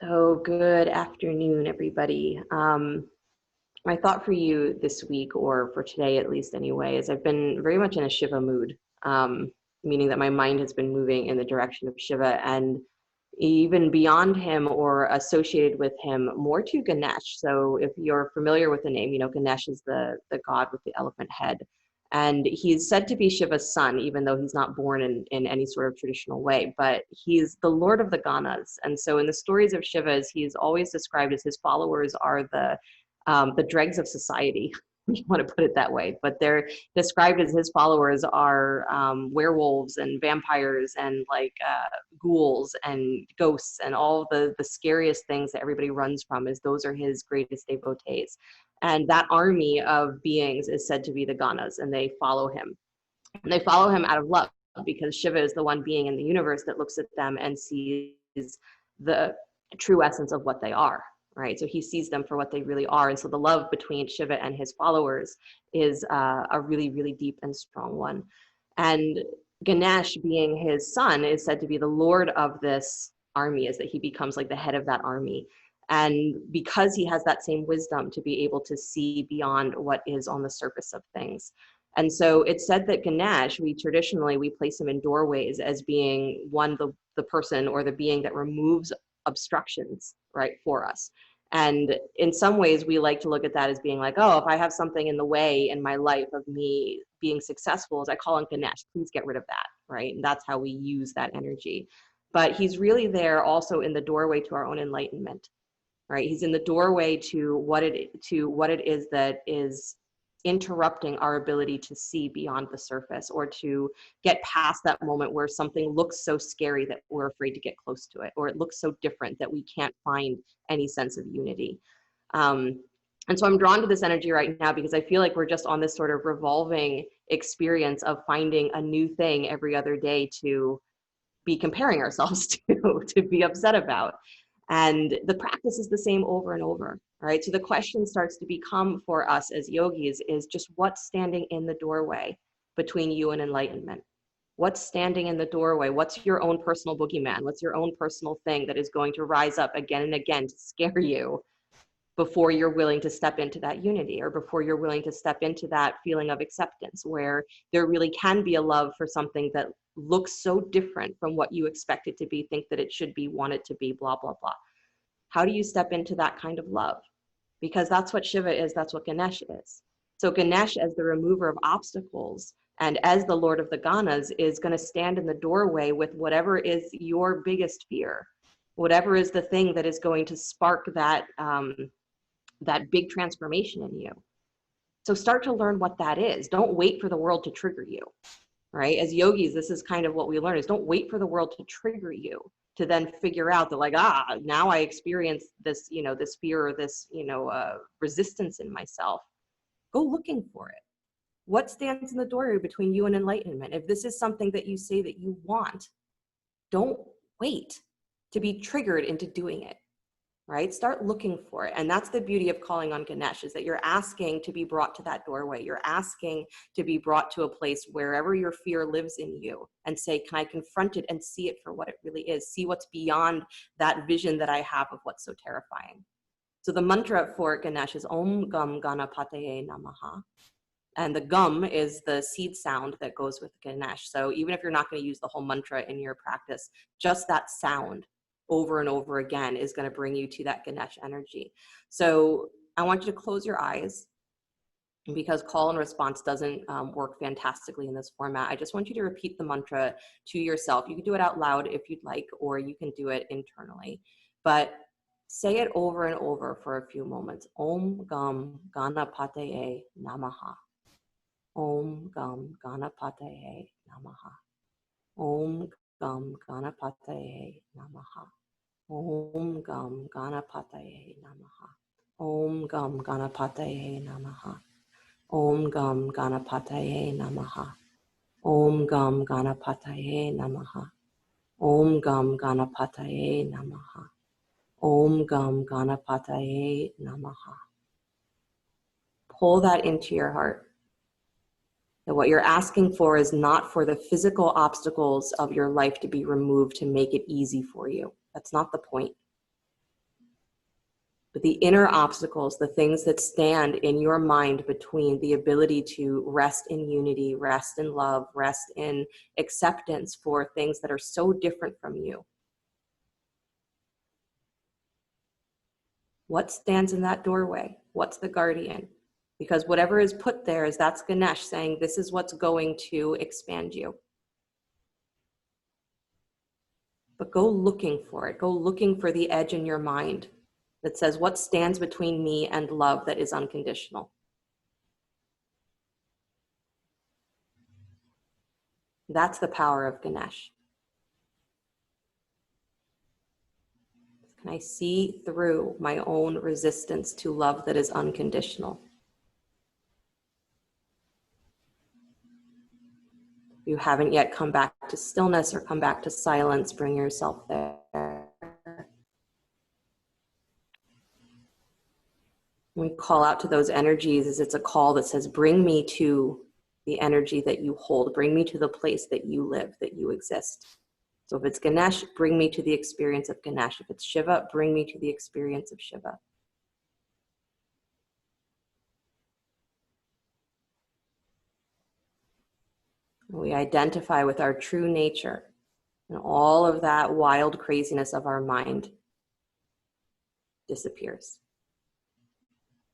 So good afternoon, everybody. My thought for you this week, or for today at least anyway, is I've been very much in a Shiva mood, meaning that my mind has been moving in the direction of Shiva and even beyond him or associated with him more to Ganesh. So if you're familiar with the name, Ganesh is the god with the elephant head. And he's said to be Shiva's son, even though he's not born in any sort of traditional way, but he's the lord of the Ganas. And so in the stories of Shivas, he's always described as his followers are the dregs of society, if you want to put it that way. But they're described as his followers are werewolves and vampires and ghouls and ghosts and all the scariest things that everybody runs from, is those are his greatest devotees. And that army of beings is said to be the Ganas, and they follow him. And they follow him out of love, because Shiva is the one being in the universe that looks at them and sees the true essence of what they are, right? So he sees them for what they really are. And so the love between Shiva and his followers is a really, really deep and strong one. And Ganesh, being his son, is said to be the lord of this army, is that he becomes like the head of that army. And because he has that same wisdom to be able to see beyond what is on the surface of things. And so it's said that Ganesh, we place him in doorways as being the person or the being that removes obstructions, right, for us. And in some ways, we like to look at that as being like, oh, if I have something in the way in my life of me being successful, as I call on Ganesh, please get rid of that, right? And that's how we use that energy. But he's really there also in the doorway to our own enlightenment, right? He's in the doorway to what it is that is interrupting our ability to see beyond the surface, or to get past that moment where something looks so scary that we're afraid to get close to it, or it looks so different that we can't find any sense of unity. And so I'm drawn to this energy right now because I feel like we're just on this sort of revolving experience of finding a new thing every other day to be comparing ourselves to be upset about. And the practice is the same over and over, right? So the question starts to become for us as yogis is just what's standing in the doorway between you and enlightenment? What's standing in the doorway? What's your own personal boogeyman? What's your own personal thing that is going to rise up again and again to scare you before you're willing to step into that unity, or before you're willing to step into that feeling of acceptance, where there really can be a love for something that looks so different from what you expect it to be, think that it should be, want it to be, blah, blah, blah. How do you step into that kind of love? Because that's what Shiva is, that's what Ganesh is. So Ganesh, as the remover of obstacles and as the lord of the Ganas, is going to stand in the doorway with whatever is your biggest fear, whatever is the thing that is going to spark that big transformation in you. So start to learn what that is. Don't wait for the world to trigger you, right? As yogis, this is kind of what we learn, is don't wait for the world to trigger you to then figure out that now I experience this, this fear or this, resistance in myself. Go looking for it. What stands in the doorway between you and enlightenment? If this is something that you say that you want, don't wait to be triggered into doing it. Right? Start looking for it. And that's the beauty of calling on Ganesh, is that you're asking to be brought to that doorway. You're asking to be brought to a place wherever your fear lives in you, and say, can I confront it and see it for what it really is? See what's beyond that vision that I have of what's so terrifying. So the mantra for Ganesh is Om Gam Ganapataye Namaha. And the gum is the seed sound that goes with Ganesh. So even if you're not going to use the whole mantra in your practice, just that sound over and over again is going to bring you to that Ganesh energy. So I want you to close your eyes, because call and response doesn't work fantastically in this format. I just want you to repeat the mantra to yourself. You can do it out loud if you'd like, or you can do it internally, but say it over and over for a few moments. Om Gam Ganapataye Namaha. Om Gam Ganapataye Namaha. Om Gam Ganapataye Namaha. Om Gam Ganapataye Namaha. Om Gam Ganapataye Namaha. Om Gam Ganapataye Namaha. Om Gam Ganapataye Namaha. Om Gam Ganapataye Namaha. Om Gam Ganapataye Namaha. Pull that into your heart. That what you're asking for is not for the physical obstacles of your life to be removed to make it easy for you. That's not the point. But the inner obstacles, the things that stand in your mind between the ability to rest in unity, rest in love, rest in acceptance for things that are so different from you. What stands in that doorway? What's the guardian? Because whatever is put there is that's Ganesh saying, this is what's going to expand you. But go looking for it. Go looking for the edge in your mind that says, what stands between me and love that is unconditional? That's the power of Ganesh. Can I see through my own resistance to love that is unconditional? If you haven't yet come back to stillness or come back to silence, bring yourself there. When we call out to those energies, it's a call that says, bring me to the energy that you hold. Bring me to the place that you live, that you exist. So if it's Ganesh, bring me to the experience of Ganesh. If it's Shiva, bring me to the experience of Shiva. We identify with our true nature, and all of that wild craziness of our mind disappears.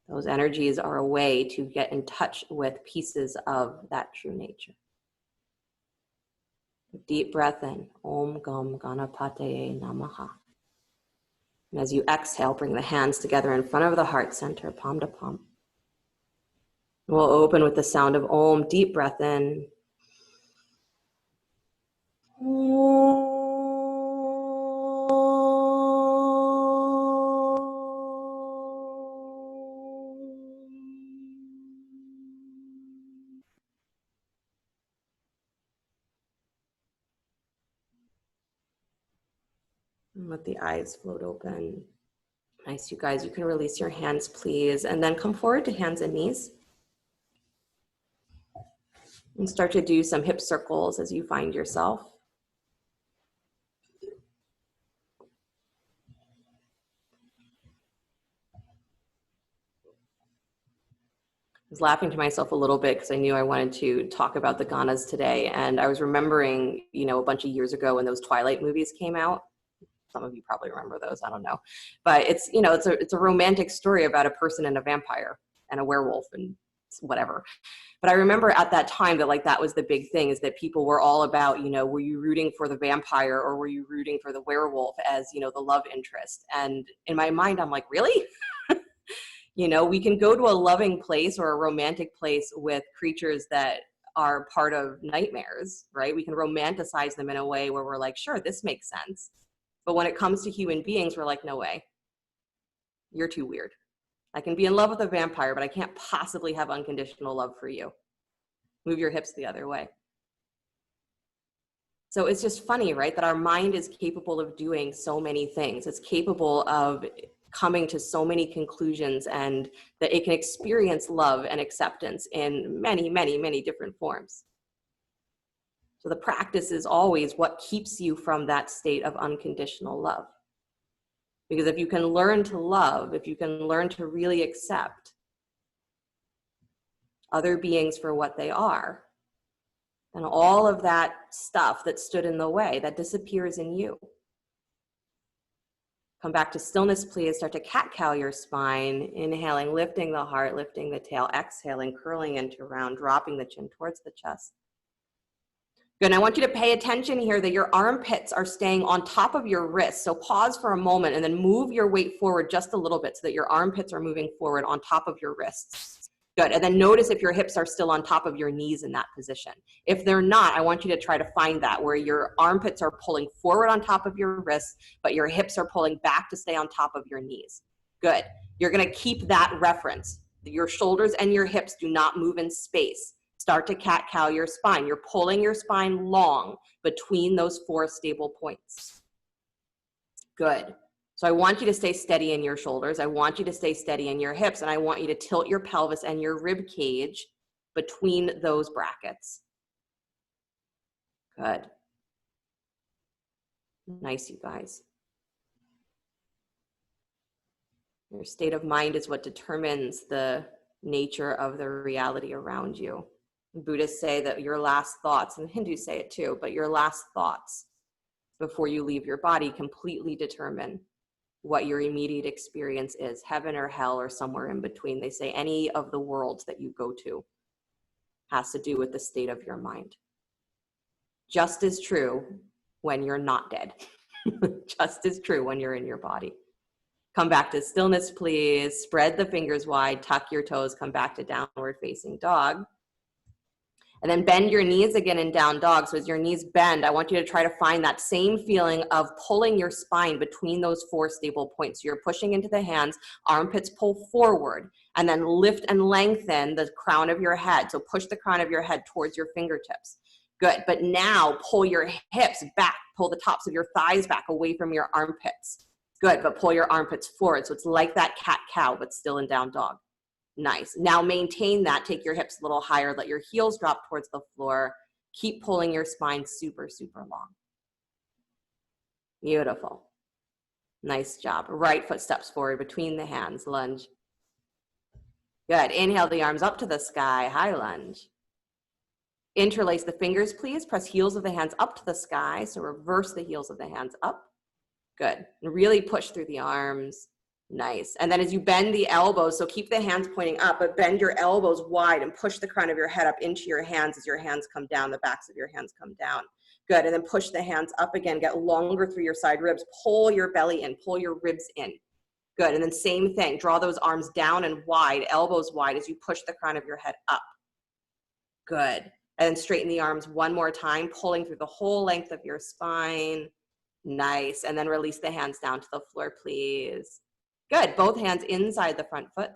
Those energies are a way to get in touch with pieces of that true nature. Deep breath in. Om Gam Ganapataye Namaha. And as you exhale, bring the hands together in front of the heart center, palm to palm. We'll open with the sound of Om. Deep breath in. And let the eyes float open. Nice, you guys. You can release your hands, please. And then come forward to hands and knees. And start to do some hip circles as you find yourself. I was laughing to myself a little bit because I knew I wanted to talk about the Ganas today. And I was remembering, a bunch of years ago when those Twilight movies came out. Some of you probably remember those, I don't know. But it's, it's a romantic story about a person and a vampire and a werewolf and whatever. But I remember at that time that that was the big thing, is that people were all about, were you rooting for the vampire or were you rooting for the werewolf as, the love interest? And in my mind, I'm like, really? We can go to a loving place or a romantic place with creatures that are part of nightmares, right? We can romanticize them in a way where we're like, sure, this makes sense. But when it comes to human beings, we're like, no way. You're too weird. I can be in love with a vampire, but I can't possibly have unconditional love for you. Move your hips the other way. So it's just funny, right? That our mind is capable of doing so many things. It's capable of coming to so many conclusions, and that it can experience love and acceptance in many, many, many different forms. So the practice is always what keeps you from that state of unconditional love. Because if you can learn to love, if you can learn to really accept other beings for what they are, then all of that stuff that stood in the way, that disappears in you. Come back to stillness, please. Start to cat-cow your spine. Inhaling, lifting the heart, lifting the tail. Exhaling, curling into round, dropping the chin towards the chest. Good, and I want you to pay attention here that your armpits are staying on top of your wrists. So pause for a moment and then move your weight forward just a little bit so that your armpits are moving forward on top of your wrists. Good, and then notice if your hips are still on top of your knees in that position. If they're not, I want you to try to find that, where your armpits are pulling forward on top of your wrists, but your hips are pulling back to stay on top of your knees. Good, you're gonna keep that reference. Your shoulders and your hips do not move in space. Start to cat-cow your spine. You're pulling your spine long between those 4 stable points. Good. So I want you to stay steady in your shoulders. I want you to stay steady in your hips, and I want you to tilt your pelvis and your rib cage between those brackets. Good. Nice, you guys. Your state of mind is what determines the nature of the reality around you. Buddhists say that your last thoughts, and Hindus say it too, but your last thoughts before you leave your body completely determine what your immediate experience is, heaven or hell or somewhere in between. They say any of the worlds that you go to has to do with the state of your mind. Just as true when you're not dead. Just as true when you're in your body. Come back to stillness, please. Spread the fingers wide, tuck your toes, come back to downward facing dog. And then bend your knees again in down dog. So as your knees bend, I want you to try to find that same feeling of pulling your spine between those 4 stable points. So you're pushing into the hands, armpits pull forward, and then lift and lengthen the crown of your head. So push the crown of your head towards your fingertips. Good, but now pull your hips back, pull the tops of your thighs back away from your armpits. Good, but pull your armpits forward. So it's like that cat-cow, but still in down dog. Nice. Now maintain that. Take your hips a little higher. Let your heels drop towards the floor. Keep pulling your spine super, super long. Beautiful. Nice job. Right foot steps forward between the hands. Lunge. Good. Inhale the arms up to the sky. High lunge. Interlace the fingers, please. Press heels of the hands up to the sky. So reverse the heels of the hands up. Good. And really push through the arms. Nice. And then as you bend the elbows, so keep the hands pointing up, but bend your elbows wide and push the crown of your head up into your hands as your hands come down, the backs of your hands come down. Good. And then push the hands up again, get longer through your side ribs, pull your belly in, pull your ribs in. Good. And then same thing, draw those arms down and wide, elbows wide as you push the crown of your head up. Good. And then straighten the arms one more time, pulling through the whole length of your spine. Nice. And then release the hands down to the floor, please. Good. Both hands inside the front foot.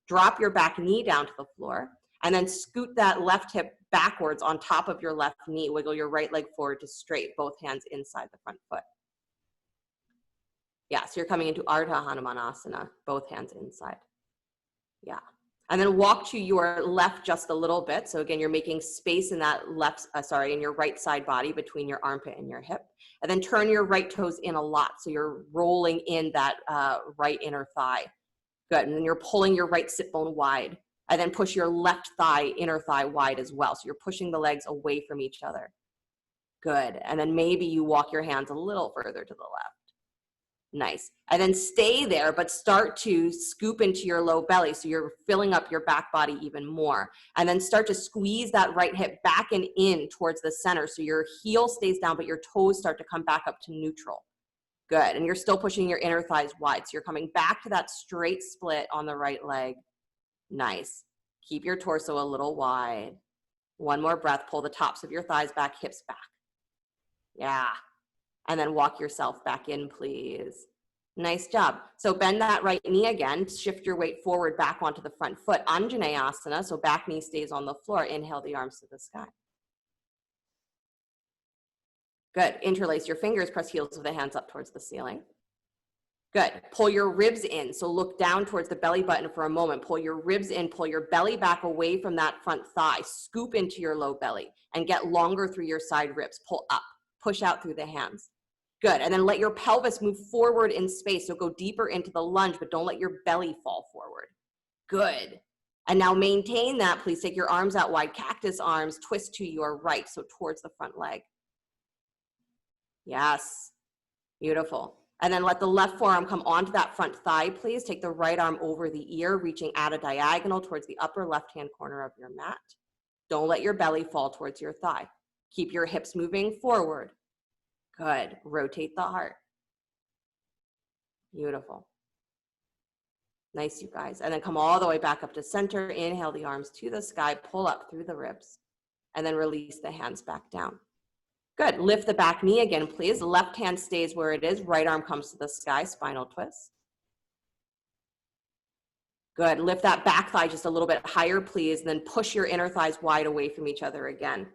Drop your back knee down to the floor and then scoot that left hip backwards on top of your left knee. Wiggle your right leg forward to straight, both hands inside the front foot. Yeah, so you're coming into Ardha Hanumanasana, both hands inside. Yeah. And then walk to your left just a little bit. So again, you're making space in that in your right side body between your armpit and your hip. And then turn your right toes in a lot. So you're rolling in that right inner thigh. Good. And then you're pulling your right sit bone wide. And then push your left thigh, inner thigh wide as well. So you're pushing the legs away from each other. Good. And then maybe you walk your hands a little further to the left. Nice. And then stay there, but start to scoop into your low belly. So you're filling up your back body even more. And then start to squeeze that right hip back and in towards the center. So your heel stays down, but your toes start to come back up to neutral. Good. And you're still pushing your inner thighs wide. So you're coming back to that straight split on the right leg. Nice. Keep your torso a little wide. One more breath. Pull the tops of your thighs back, hips back. Yeah. And then walk yourself back in, please. Nice job. So bend that right knee again. Shift your weight forward back onto the front foot. Anjaneyasana, so back knee stays on the floor. Inhale the arms to the sky. Good. Interlace your fingers. Press heels of the hands up towards the ceiling. Good. Pull your ribs in. So look down towards the belly button for a moment. Pull your ribs in. Pull your belly back away from that front thigh. Scoop into your low belly and get longer through your side ribs. Pull up. Push out through the hands. Good. And then let your pelvis move forward in space. So go deeper into the lunge, but don't let your belly fall forward. Good. And now maintain that. Please take your arms out wide. Cactus arms. Twist to your right. So towards the front leg. Yes. Beautiful. And then let the left forearm come onto that front thigh, please. Take the right arm over the ear, reaching at a diagonal towards the upper left-hand corner of your mat. Don't let your belly fall towards your thigh. Keep your hips moving forward. Good. Rotate the heart. Beautiful. Nice, you guys. And then come all the way back up to center. Inhale the arms to the sky. Pull up through the ribs. And then release the hands back down. Good. Lift the back knee again, please. Left hand stays where it is. Right arm comes to the sky. Spinal twist. Good. Lift that back thigh just a little bit higher, please. And then push your inner thighs wide away from each other again.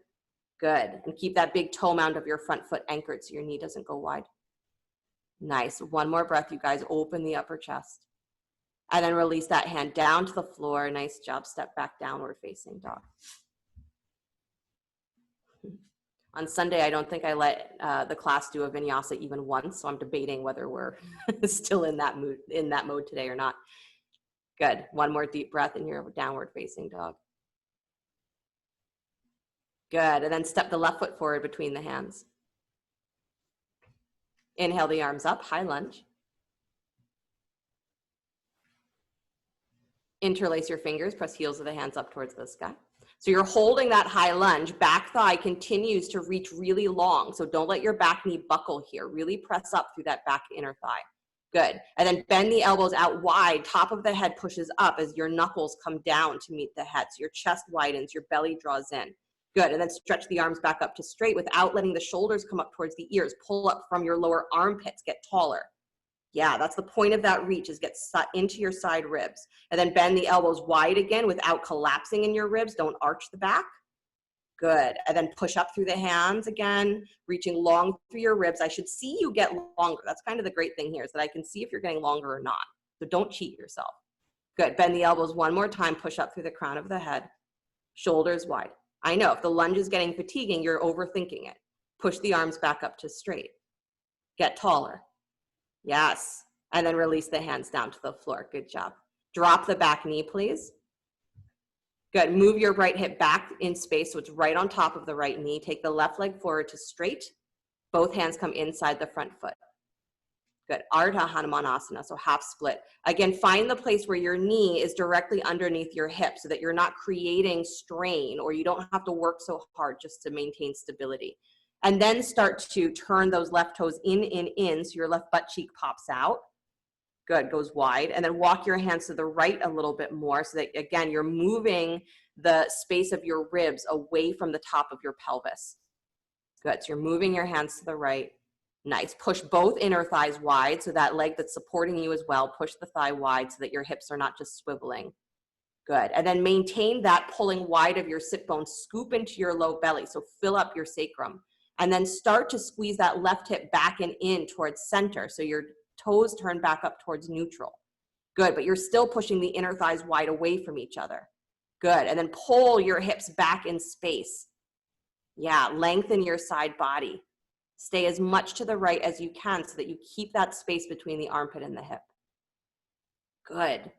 Good. And keep that big toe mound of your front foot anchored so your knee doesn't go wide. Nice. One more breath, you guys. Open the upper chest. And then release that hand down to the floor. Nice job. Step back, downward facing dog. On Sunday, I don't think I let the class do a vinyasa even once, so I'm debating whether we're still in that mode today or not. Good. One more deep breath in your downward facing dog. Good. And then step the left foot forward between the hands. Inhale the arms up, high lunge. Interlace your fingers, press heels of the hands up towards the sky. So you're holding that high lunge, back thigh continues to reach really long. So don't let your back knee buckle here. Really press up through that back inner thigh. Good. And then bend the elbows out wide, top of the head pushes up as your knuckles come down to meet the head. So your chest widens, your belly draws in. Good. And then stretch the arms back up to straight without letting the shoulders come up towards the ears. Pull up from your lower armpits, get taller. Yeah, that's the point of that reach, is get into your side ribs. And then bend the elbows wide again without collapsing in your ribs. Don't arch the back. Good. And then push up through the hands again, reaching long through your ribs. I should see you get longer. That's kind of the great thing here, is that I can see if you're getting longer or not. So don't cheat yourself. Good. Bend the elbows one more time. Push up through the crown of the head. Shoulders wide. I know if the lunge is getting fatiguing, you're overthinking it. Push the arms back up to straight. Get taller. Yes. And then release the hands down to the floor. Good job. Drop the back knee, please. Good. Move your right hip back in space so it's right on top of the right knee. Take the left leg forward to straight. Both hands come inside the front foot. Good. Ardha Hanumanasana, so half split. Again, find the place where your knee is directly underneath your hip so that you're not creating strain, or you don't have to work so hard just to maintain stability. And then start to turn those left toes in, so your left butt cheek pops out. Good, goes wide. And then walk your hands to the right a little bit more so that, again, you're moving the space of your ribs away from the top of your pelvis. Good, so you're moving your hands to the right. Nice. Push both inner thighs wide, so that leg that's supporting you as well, push the thigh wide so that your hips are not just swiveling. Good. And then maintain that pulling wide of your sit bones. Scoop into your low belly, so fill up your sacrum. And then start to squeeze that left hip back and in towards center, so your toes turn back up towards neutral. Good, but you're still pushing the inner thighs wide away from each other. Good, and then pull your hips back in space. Yeah, lengthen your side body. Stay as much to the right as you can so that you keep that space between the armpit and the hip. Good.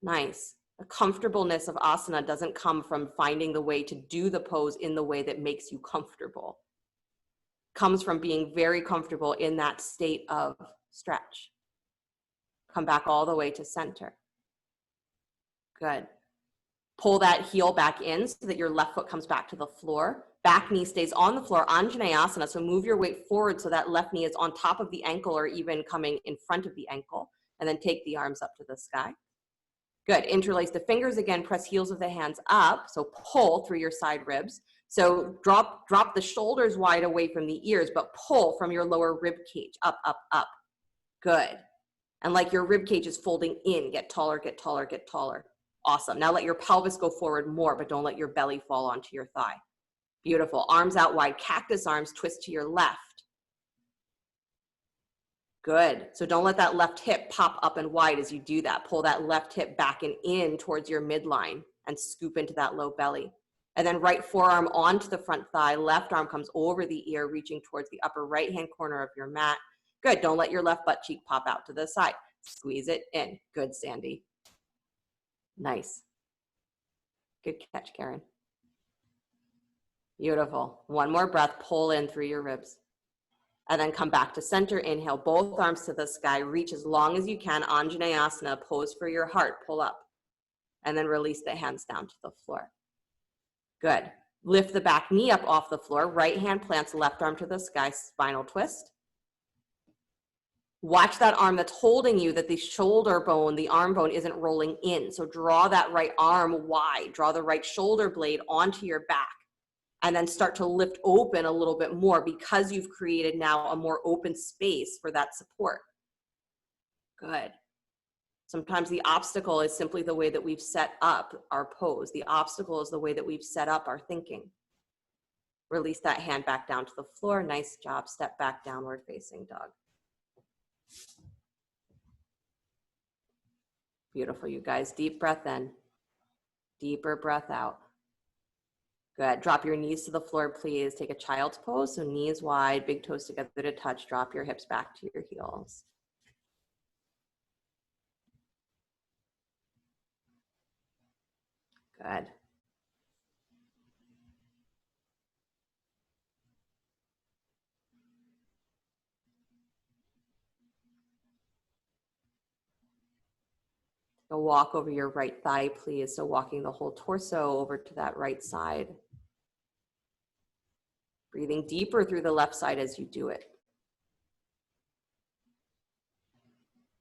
Nice. The comfortableness of asana doesn't come from finding the way to do the pose in the way that makes you comfortable. It comes from being very comfortable in that state of stretch. Come back all the way to center. Good. Pull that heel back in so that your left foot comes back to the floor. Back knee stays on the floor, Anjaneyasana, so move your weight forward so that left knee is on top of the ankle or even coming in front of the ankle. And then take the arms up to the sky. Good. Interlace the fingers again, press heels of the hands up, so pull through your side ribs. So drop the shoulders wide away from the ears, but pull from your lower rib cage, up, up, up. Good. And like your rib cage is folding in, get taller, get taller, get taller. Awesome. Now let your pelvis go forward more, but don't let your belly fall onto your thigh. Beautiful. Arms out wide, cactus arms, twist to your left. Good. So don't let that left hip pop up and wide as you do that. Pull that left hip back and in towards your midline and scoop into that low belly. And then right forearm onto the front thigh, left arm comes over the ear, reaching towards the upper right-hand corner of your mat. Good. Don't let your left butt cheek pop out to the side. Squeeze it in. Good, Sandy. Nice. Good catch, Karen. Beautiful. One more breath. Pull in through your ribs. And then come back to center. Inhale, both arms to the sky. Reach as long as you can. Anjaneyasana, pose for your heart. Pull up. And then release the hands down to the floor. Good. Lift the back knee up off the floor. Right hand plants left arm to the sky. Spinal twist. Watch that arm that's holding you, that the shoulder bone, the arm bone isn't rolling in. So draw that right arm wide. Draw the right shoulder blade onto your back. And then start to lift open a little bit more because you've created now a more open space for that support. Good. Sometimes the obstacle is simply the way that we've set up our pose. The obstacle is the way that we've set up our thinking. Release that hand back down to the floor. Nice job. Step back, downward facing dog. Beautiful, you guys. Deep breath in. Deeper breath out. Good. Drop your knees to the floor, please. Take a child's pose. So knees wide, big toes together to touch. Drop your hips back to your heels. Good. A walk over your right thigh, please. So walking the whole torso over to that right side. Breathing deeper through the left side as you do it.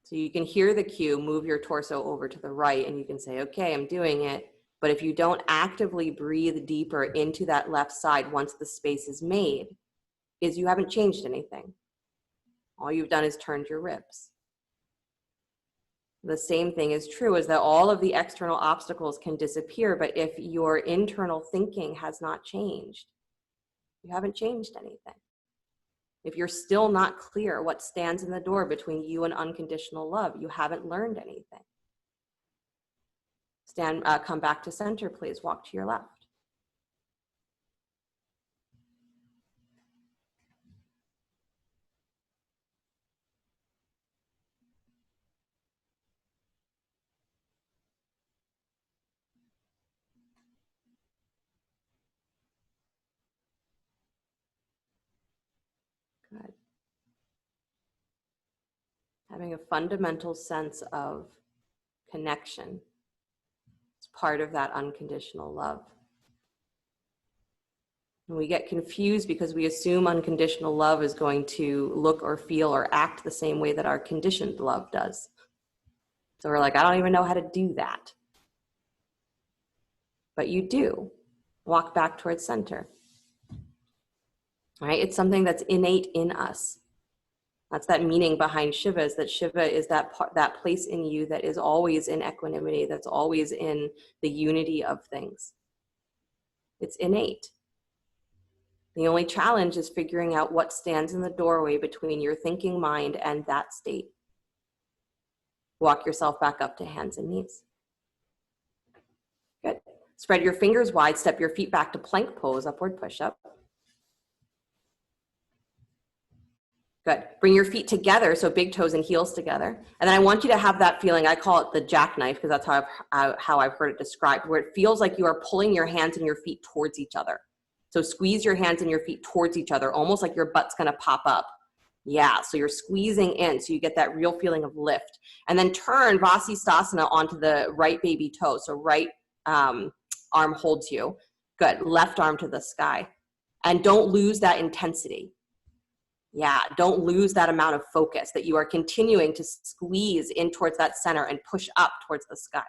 So you can hear the cue, move your torso over to the right, and you can say, okay, I'm doing it. But if you don't actively breathe deeper into that left side once the space is made, is you haven't changed anything. All you've done is turned your ribs. The same thing is true, is that all of the external obstacles can disappear, but if your internal thinking has not changed, you haven't changed anything. If you're still not clear what stands in the door between you and unconditional love, you haven't learned anything. Come back to center, please. Walk to your left. Good. Having a fundamental sense of connection is part of that unconditional love. And we get confused because we assume unconditional love is going to look or feel or act the same way that our conditioned love does. So we're like, I don't even know how to do that. But you do. Walk back towards center. All right? It's something that's innate in us. That's that meaning behind Shiva, is that Shiva is that place in you that is always in equanimity, that's always in the unity of things. It's innate. The only challenge is figuring out what stands in the doorway between your thinking mind and that state. Walk yourself back up to hands and knees. Good. Spread your fingers wide, step your feet back to plank pose, upward push-up. Good. Bring your feet together, so big toes and heels together. And then I want you to have that feeling, I call it the jackknife, because that's how I've heard it described, where it feels like you are pulling your hands and your feet towards each other. So squeeze your hands and your feet towards each other, almost like your butt's gonna pop up. Yeah, so you're squeezing in, so you get that real feeling of lift. And then turn Vasisthasana onto the right baby toe. So right arm holds you. Good. Left arm to the sky. And don't lose that intensity. Yeah, don't lose that amount of focus, that you are continuing to squeeze in towards that center and push up towards the sky.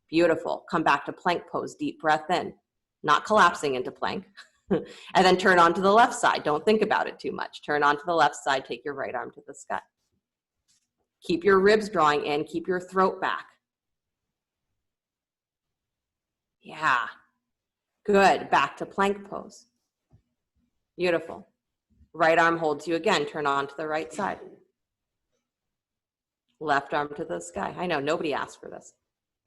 Beautiful. Come back to plank pose, deep breath in, not collapsing into plank. And then turn onto the left side. Don't think about it too much. Turn onto the left side, take your right arm to the sky. Keep your ribs drawing in, keep your throat back. Yeah, good. Back to plank pose. Beautiful. Right arm holds you again. Turn on to the right side. Left arm to the sky. I know, nobody asked for this.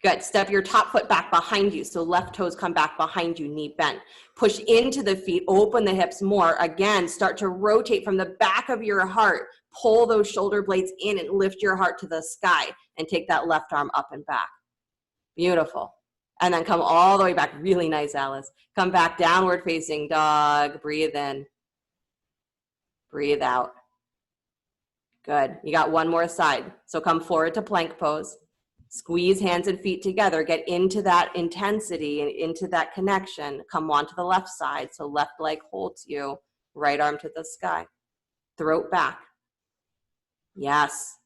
Good. Step your top foot back behind you. So left toes come back behind you, knee bent. Push into the feet, open the hips more. Again, start to rotate from the back of your heart. Pull those shoulder blades in and lift your heart to the sky and take that left arm up and back. Beautiful. And then come all the way back. Really nice, Alice. Come back, downward facing dog. Breathe in. Breathe out. Good. You got one more side. So come forward to plank pose. Squeeze hands and feet together. Get into that intensity and into that connection. Come onto the left side. So left leg holds you. Right arm to the sky. Throat back. Yes.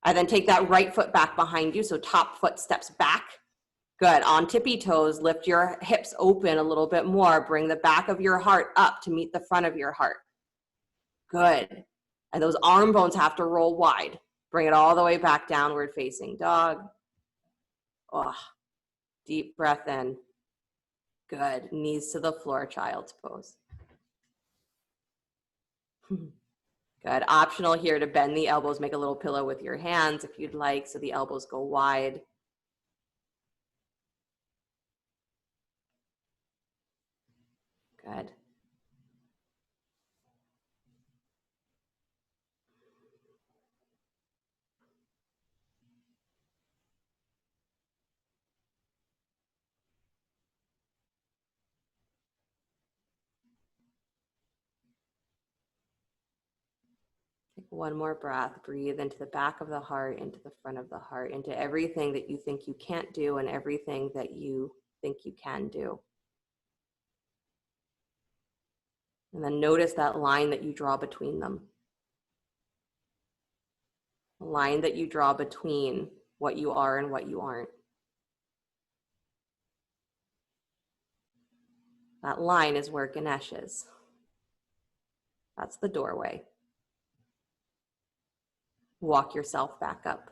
And then take that right foot back behind you. So top foot steps back. Good. On tippy toes, lift your hips open a little bit more. Bring the back of your heart up to meet the front of your heart. Good. And those arm bones have to roll wide. Bring it all the way back, downward facing dog. Oh, deep breath in. Good. Knees to the floor, child's pose. Good. Optional here to bend the elbows. Make a little pillow with your hands if you'd like, so the elbows go wide. Good. Take one more breath. Breathe into the back of the heart, into the front of the heart, into everything that you think you can't do and everything that you think you can do. And then notice that line that you draw between them. The line that you draw between what you are and what you aren't. That line is where Ganesh is. That's the doorway. Walk yourself back up.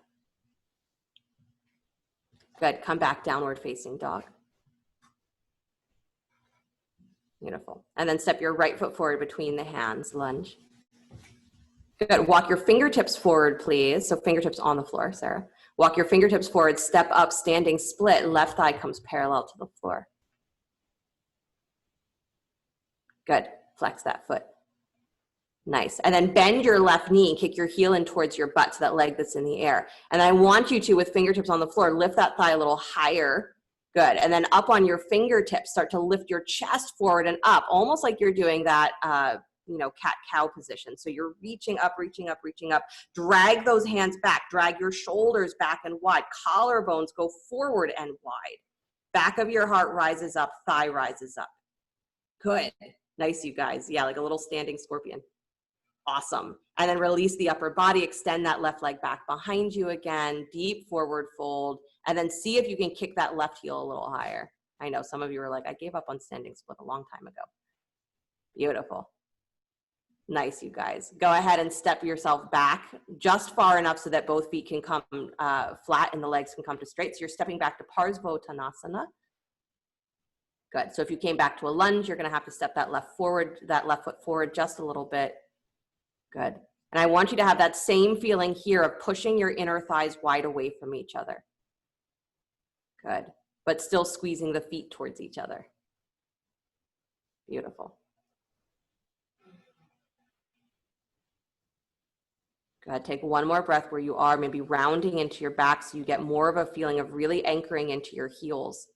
Good. Come back, downward facing dog. Beautiful. And then step your right foot forward between the hands, lunge. Good. Walk your fingertips forward, please. So fingertips on the floor, Sarah. Walk your fingertips forward, step up, standing split. Left thigh comes parallel to the floor. Good. Flex that foot. Nice. And then bend your left knee, kick your heel in towards your butt to that leg that's in the air. And I want you to, with fingertips on the floor, lift that thigh a little higher. Good. And then up on your fingertips, start to lift your chest forward and up, almost like you're doing that, cat-cow position. So you're reaching up, reaching up, reaching up. Drag those hands back. Drag your shoulders back and wide. Collarbones go forward and wide. Back of your heart rises up. Thigh rises up. Good. Nice, you guys. Yeah, like a little standing scorpion. Awesome. And then release the upper body, extend that left leg back behind you again, deep forward fold, and then see if you can kick that left heel a little higher. I know some of you are like, I gave up on standing split a long time ago. Beautiful. Nice, you guys. Go ahead and step yourself back just far enough so that both feet can come flat and the legs can come to straight. So you're stepping back to Parsvottanasana. Good. So if you came back to a lunge, you're going to have to step that left foot forward just a little bit. Good. And I want you to have that same feeling here of pushing your inner thighs wide away from each other. Good. But still squeezing the feet towards each other. Beautiful. Good. Take one more breath where you are, maybe rounding into your back so you get more of a feeling of really anchoring into your heels.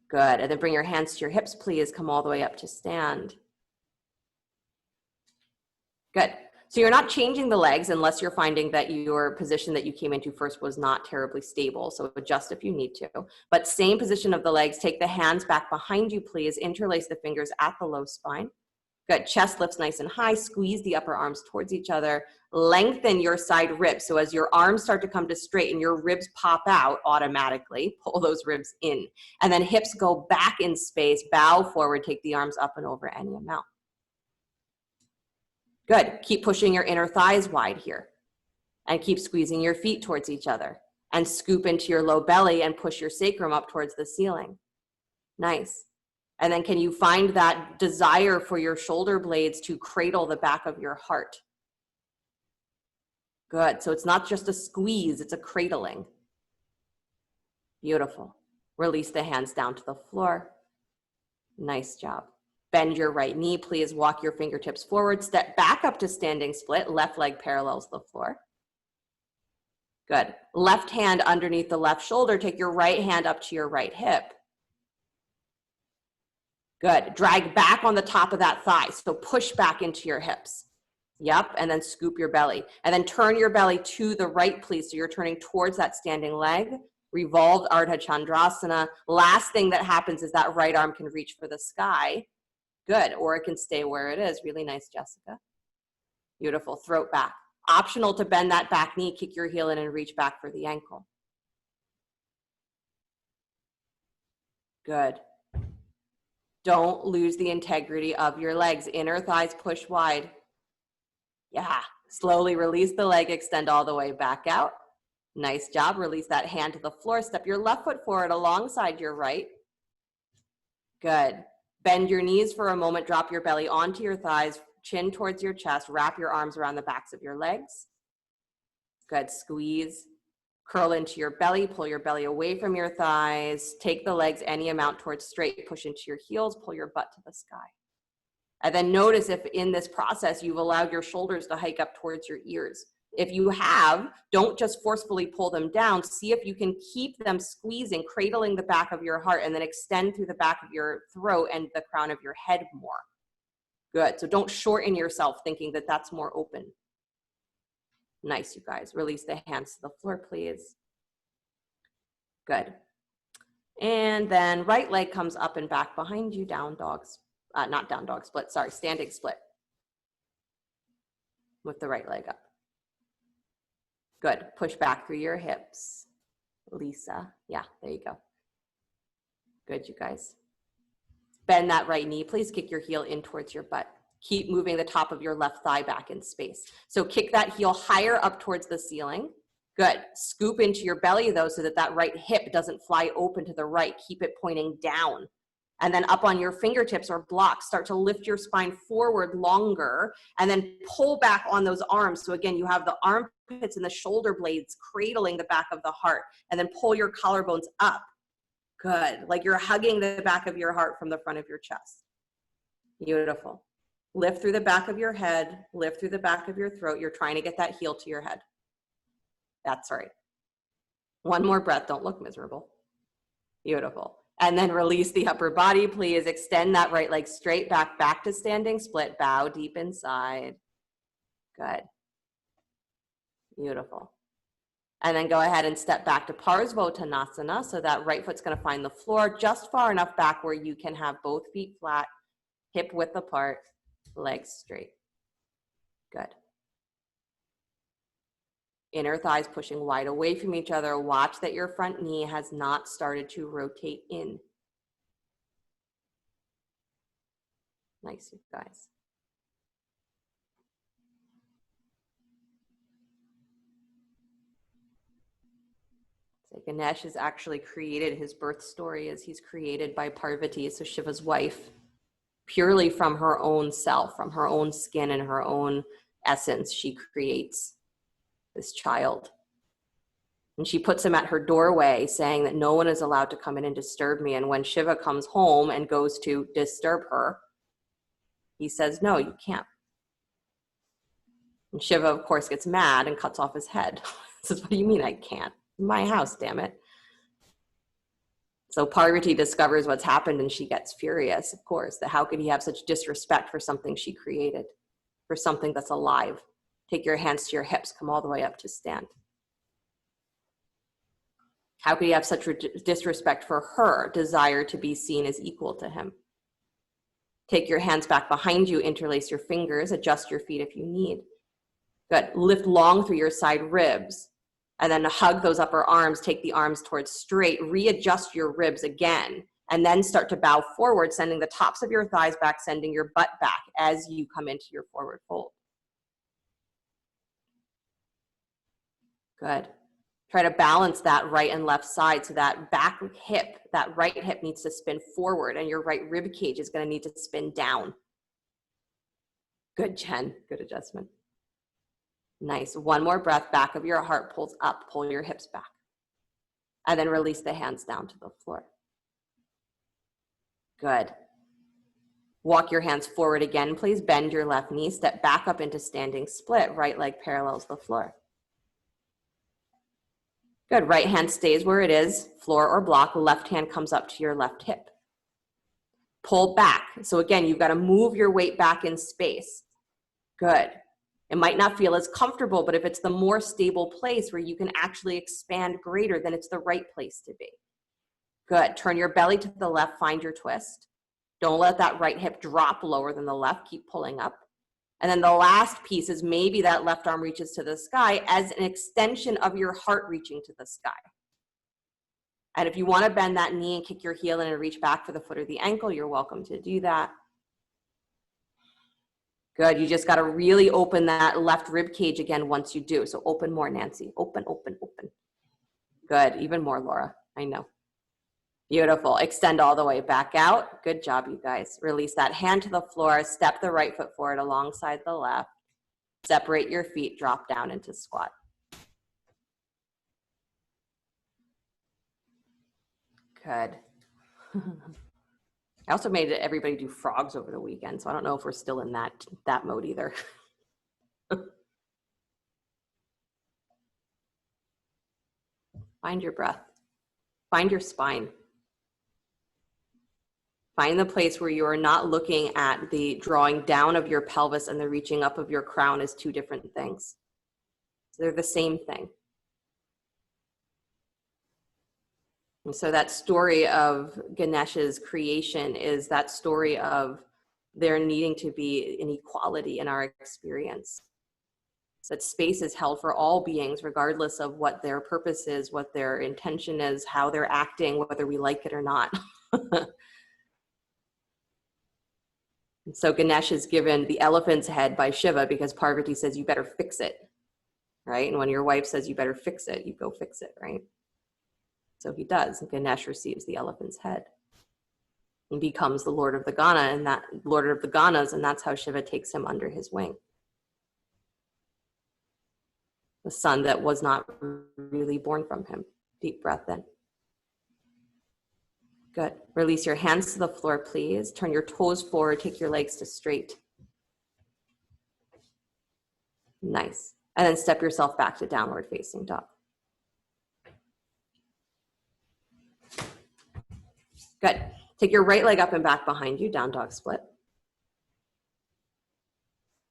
Good. And then bring your hands to your hips, please. Come all the way up to stand. Good. So you're not changing the legs unless you're finding that your position that you came into first was not terribly stable. So adjust if you need to. But same position of the legs. Take the hands back behind you, please. Interlace the fingers at the low spine. Good. Chest lifts nice and high. Squeeze the upper arms towards each other. Lengthen your side ribs. So as your arms start to come to straight and your ribs pop out automatically, pull those ribs in. And then hips go back in space. Bow forward. Take the arms up and over any amount. Good. Keep pushing your inner thighs wide here. And keep squeezing your feet towards each other. And scoop into your low belly and push your sacrum up towards the ceiling. Nice. And then can you find that desire for your shoulder blades to cradle the back of your heart? Good. So it's not just a squeeze, it's a cradling. Beautiful. Release the hands down to the floor. Nice job. Bend your right knee, please. Walk your fingertips forward. Step back up to standing split. Left leg parallels the floor. Good. Left hand underneath the left shoulder. Take your right hand up to your right hip. Good. Drag back on the top of that thigh. So push back into your hips. Yep. And then scoop your belly. And then turn your belly to the right, please. So you're turning towards that standing leg. Revolved Ardha Chandrasana. Last thing that happens is that right arm can reach for the sky. Good. Or it can stay where it is. Really nice, Jessica. Beautiful. Throat back. Optional to bend that back knee, kick your heel in and reach back for the ankle. Good. Don't lose the integrity of your legs. Inner thighs push wide. Yeah. Slowly release the leg, extend all the way back out. Nice job. Release that hand to the floor. Step your left foot forward alongside your right. Good. Bend your knees for a moment. Drop your belly onto your thighs, chin towards your chest. Wrap your arms around the backs of your legs. Good. Squeeze. Curl into your belly, pull your belly away from your thighs, take the legs any amount towards straight, push into your heels, pull your butt to the sky. And then notice if in this process you've allowed your shoulders to hike up towards your ears. If you have, don't just forcefully pull them down. See if you can keep them squeezing, cradling the back of your heart, and then extend through the back of your throat and the crown of your head more. Good. So don't shorten yourself thinking that that's more open. Nice, you guys. Release the hands to the floor, please. Good. And then right leg comes up and back behind you, down dogs. Not down dog split, sorry, standing split. With the right leg up. Good. Push back through your hips. Lisa. Yeah, there you go. Good, you guys. Bend that right knee. Please kick your heel in towards your butt. Keep moving the top of your left thigh back in space. So kick that heel higher up towards the ceiling. Good. Scoop into your belly though so that that right hip doesn't fly open to the right. Keep it pointing down. And then up on your fingertips or blocks, start to lift your spine forward longer and then pull back on those arms. So again, you have the armpits and the shoulder blades cradling the back of the heart, and then pull your collarbones up. Good. Like you're hugging the back of your heart from the front of your chest. Beautiful. Lift through the back of your head, lift through the back of your throat. You're trying to get that heel to your head. That's right. One more breath. Don't look miserable. Beautiful. And then release the upper body, please. Extend that right leg straight back to standing split. Bow deep inside. Good. Beautiful. And then go ahead and step back to Parsvottanasana. So that right foot's going to find the floor just far enough back where you can have both feet flat, hip width apart, legs straight. Good. Inner thighs pushing wide away from each other. Watch that your front knee has not started to rotate in. Nice, you guys. So Ganesh has actually created his birth story as he's created by Parvati, so Shiva's wife, purely from her own self, from her own skin and her own essence. She creates this child. And she puts him at her doorway saying that no one is allowed to come in and disturb me. And when Shiva comes home and goes to disturb her, he says, no, you can't. And Shiva, of course, gets mad and cuts off his head. Says, what do you mean I can't? My house, damn it. So Parvati discovers what's happened and she gets furious, of course, that how could he have such disrespect for something she created, for something that's alive. Take your hands to your hips, come all the way up to stand. How could he have such disrespect for her desire to be seen as equal to him? Take your hands back behind you, interlace your fingers, adjust your feet if you need. Good. Lift long through your side ribs, and then hug those upper arms, take the arms towards straight, readjust your ribs again, and then start to bow forward, sending the tops of your thighs back, sending your butt back as you come into your forward fold. Good. Try to balance that right and left side so that back hip, that right hip needs to spin forward and your right rib cage is going to need to spin down. Good, Jen. Good adjustment. Nice. One more breath. Back of your heart pulls up. Pull your hips back. And then release the hands down to the floor. Good. Walk your hands forward again, please. Bend your left knee. Step back up into standing split. Right leg parallels the floor. Good. Right hand stays where it is, floor or block. Left hand comes up to your left hip. Pull back. So again, you've got to move your weight back in space. Good. It might not feel as comfortable, but if it's the more stable place where you can actually expand greater, then it's the right place to be. Good. Turn your belly to the left. Find your twist. Don't let that right hip drop lower than the left. Keep pulling up. And then the last piece is maybe that left arm reaches to the sky as an extension of your heart reaching to the sky. And if you want to bend that knee and kick your heel in and reach back for the foot or the ankle, you're welcome to do that. Good. You just got to really open that left rib cage again once you do. So open more, Nancy. Open, open, open. Good. Even more, Laura. I know. Beautiful. Extend all the way back out. Good job, you guys. Release that hand to the floor. Step the right foot forward alongside the left. Separate your feet. Drop down into squat. Good. I also made everybody do frogs over the weekend, so I don't know if we're still in that mode either. Find your breath. Find your spine. Find the place where you are not looking at the drawing down of your pelvis and the reaching up of your crown as two different things. They're the same thing. And so that story of Ganesh's creation is that story of there needing to be an equality in our experience. So that space is held for all beings, regardless of what their purpose is, what their intention is, how they're acting, whether we like it or not. So Ganesh is given the elephant's head by Shiva because Parvati says, you better fix it, right? And when your wife says, you better fix it, you go fix it, right? So he does. Ganesh receives the elephant's head and becomes the Lord of the Gana, and that Lord of the Ganas, and that's how Shiva takes him under his wing. The son that was not really born from him. Deep breath in. Good. Release your hands to the floor, please. Turn your toes forward. Take your legs to straight. Nice. And then step yourself back to downward facing dog. Good. Take your right leg up and back behind you, down dog split.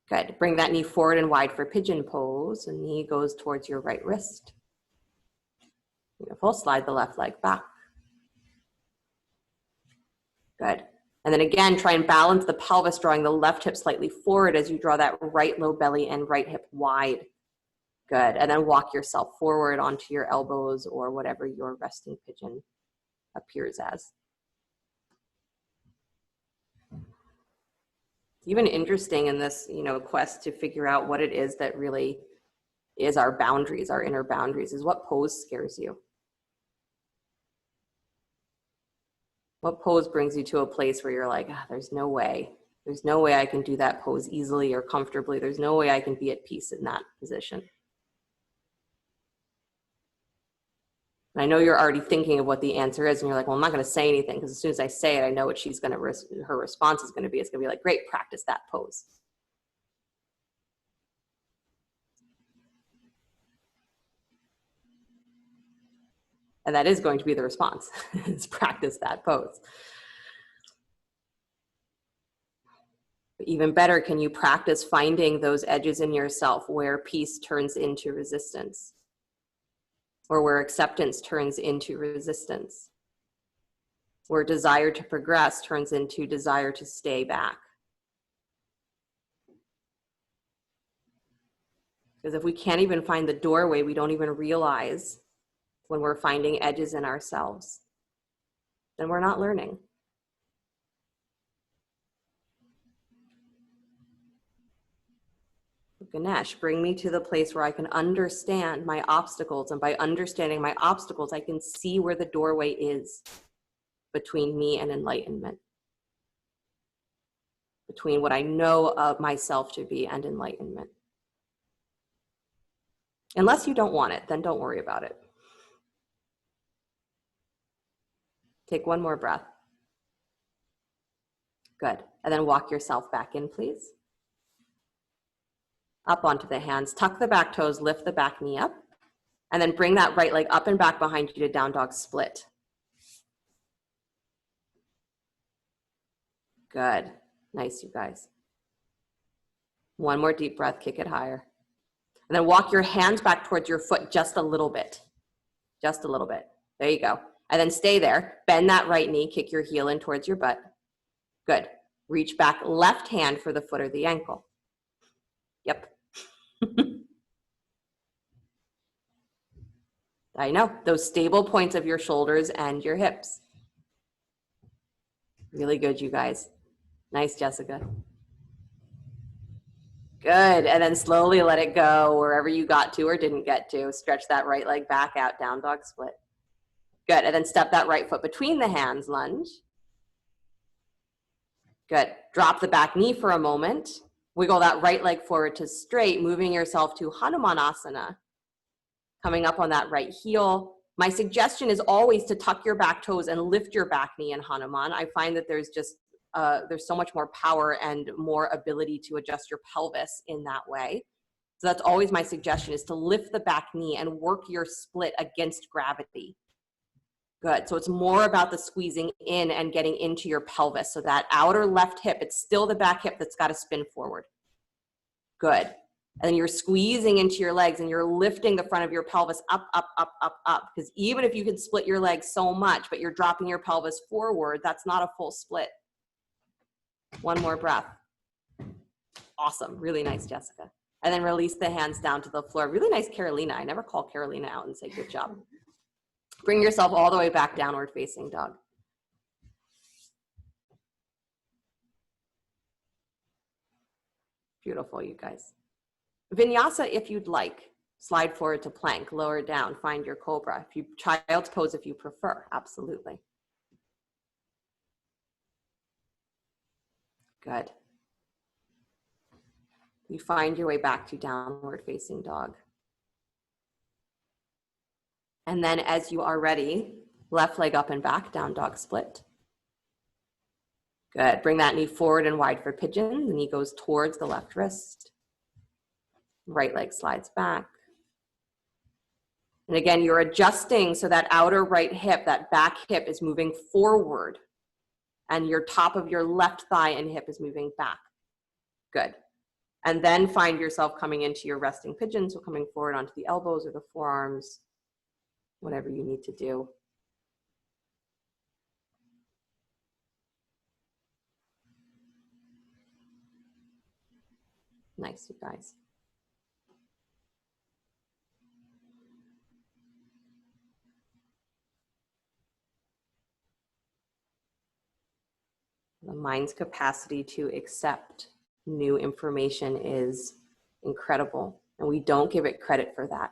Good. Bring that knee forward and wide for pigeon pose. And knee goes towards your right wrist. Beautiful. Slide the left leg back. Good. And then again, try and balance the pelvis, drawing the left hip slightly forward as you draw that right low belly and right hip wide. Good. And then walk yourself forward onto your elbows or whatever your resting pigeon appears as. Even interesting in this, quest to figure out what it is that really is our boundaries, our inner boundaries, is what pose scares you. What pose brings you to a place where you're like, there's no way I can do that pose easily or comfortably. There's no way I can be at peace in that position. And I know you're already thinking of what the answer is, and you're like, well, I'm not going to say anything because as soon as I say it, I know what she's going to, her response is going to be. It's going to be like, great, practice that pose. And that is going to be the response, is practice that pose. But even better, can you practice finding those edges in yourself where peace turns into resistance? Or where acceptance turns into resistance? Where desire to progress turns into desire to stay back? Because if we can't even find the doorway, we don't even realize when we're finding edges in ourselves, then we're not learning. Ganesh, bring me to the place where I can understand my obstacles, and by understanding my obstacles, I can see where the doorway is between me and enlightenment, between what I know of myself to be and enlightenment. Unless you don't want it, then don't worry about it. Take one more breath. Good. And then walk yourself back in, please. Up onto the hands. Tuck the back toes, lift the back knee up, and then bring that right leg up and back behind you to down dog split. Good. Nice, you guys. One more deep breath, kick it higher. And then walk your hands back towards your foot just a little bit. Just a little bit. There you go. And then stay there. Bend that right knee, kick your heel in towards your butt. Good. Reach back left hand for the foot or the ankle. Yep. I know, those stable points of your shoulders and your hips. Really good, you guys. Nice, Jessica. Good, and then slowly let it go wherever you got to or didn't get to. Stretch that right leg back out, down dog split. Good, and then step that right foot between the hands, lunge. Good, drop the back knee for a moment. Wiggle that right leg forward to straight, moving yourself to Hanumanasana. Coming up on that right heel, My suggestion is always to tuck your back toes and lift your back knee in Hanuman. I find that there's just, there's so much more power and more ability to adjust your pelvis in that way. So that's always my suggestion, is to lift the back knee and work your split against gravity. Good. So it's more about the squeezing in and getting into your pelvis. So that outer left hip, it's still the back hip that's got to spin forward. Good. And then you're squeezing into your legs and you're lifting the front of your pelvis up, up, up, up, up. Because even if you can split your legs so much, but you're dropping your pelvis forward, that's not a full split. One more breath. Awesome. Really nice, Jessica. And then release the hands down to the floor. Really nice, Carolina. I never call Carolina out and say, good job. Bring yourself all the way back, downward facing dog. Beautiful, you guys. Vinyasa, if you'd like. Slide forward to plank, lower down, find your cobra. If you child's pose, if you prefer, absolutely. Good. You find your way back to downward facing dog. And then as you are ready, left leg up and back, down dog split. Good. Bring that knee forward and wide for pigeon. The knee goes towards the left wrist. Right leg slides back. And again, you're adjusting so that outer right hip, that back hip is moving forward. And your top of your left thigh and hip is moving back. Good. And then find yourself coming into your resting pigeon. So coming forward onto the elbows or the forearms, whatever you need to do. Nice, you guys. The mind's capacity to accept new information is incredible, and we don't give it credit for that.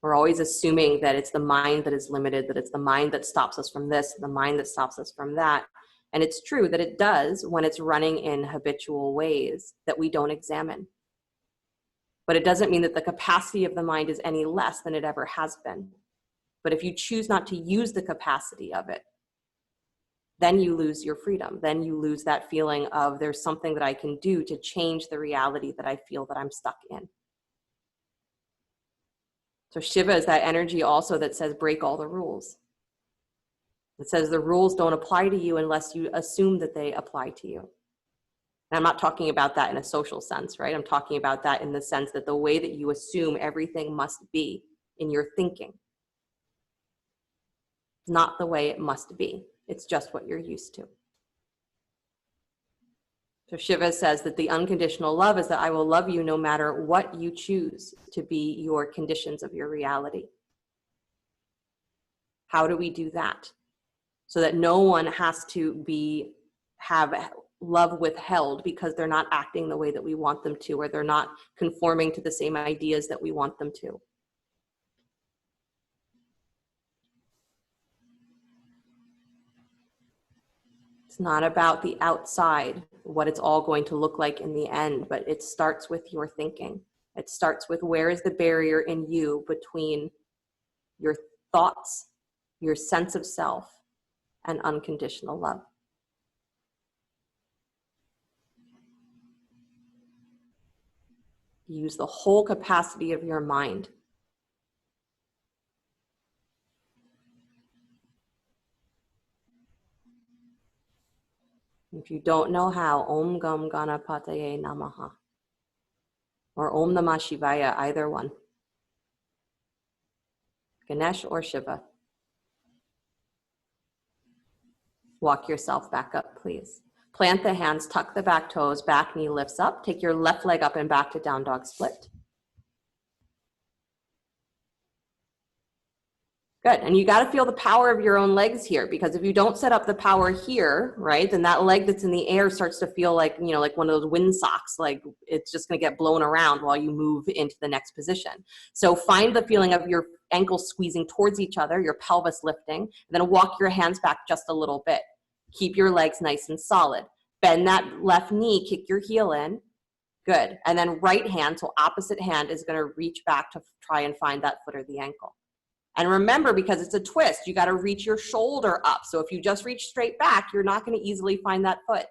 We're always assuming that it's the mind that is limited, that it's the mind that stops us from this, the mind that stops us from that. And it's true that it does when it's running in habitual ways that we don't examine. But it doesn't mean that the capacity of the mind is any less than it ever has been. But if you choose not to use the capacity of it, then you lose your freedom. Then you lose that feeling of there's something that I can do to change the reality that I feel that I'm stuck in. So Shiva is that energy also that says break all the rules. It says the rules don't apply to you unless you assume that they apply to you. And I'm not talking about that in a social sense, right? I'm talking about that in the sense that the way that you assume everything must be in your thinking, not the way it must be. It's just what you're used to. So Shiva says that the unconditional love is that I will love you no matter what you choose to be your conditions of your reality. How do we do that? So that no one has to have love withheld because they're not acting the way that we want them to, or they're not conforming to the same ideas that we want them to. It's not about the outside, what it's all going to look like in the end, but it starts with your thinking. It starts with where is the barrier in you between your thoughts, your sense of self, and unconditional love. Use the whole capacity of your mind. If you don't know how, Om Gam Ganapataye Namaha, or Om Namah Shivaya, either one. Ganesh or Shiva. Walk yourself back up, please. Plant the hands, tuck the back toes, back knee lifts up. Take your left leg up and back to down dog split. Good, and you gotta feel the power of your own legs here, because if you don't set up the power here, right, then that leg that's in the air starts to feel like, you know, like one of those wind socks, like it's just gonna get blown around while you move into the next position. So find the feeling of your ankles squeezing towards each other, your pelvis lifting, and then walk your hands back just a little bit. Keep your legs nice and solid. Bend that left knee, kick your heel in. Good, and then right hand, so opposite hand, is gonna reach back to try and find that foot or the ankle. And remember, because it's a twist, you got to reach your shoulder up. So if you just reach straight back, you're not going to easily find that foot.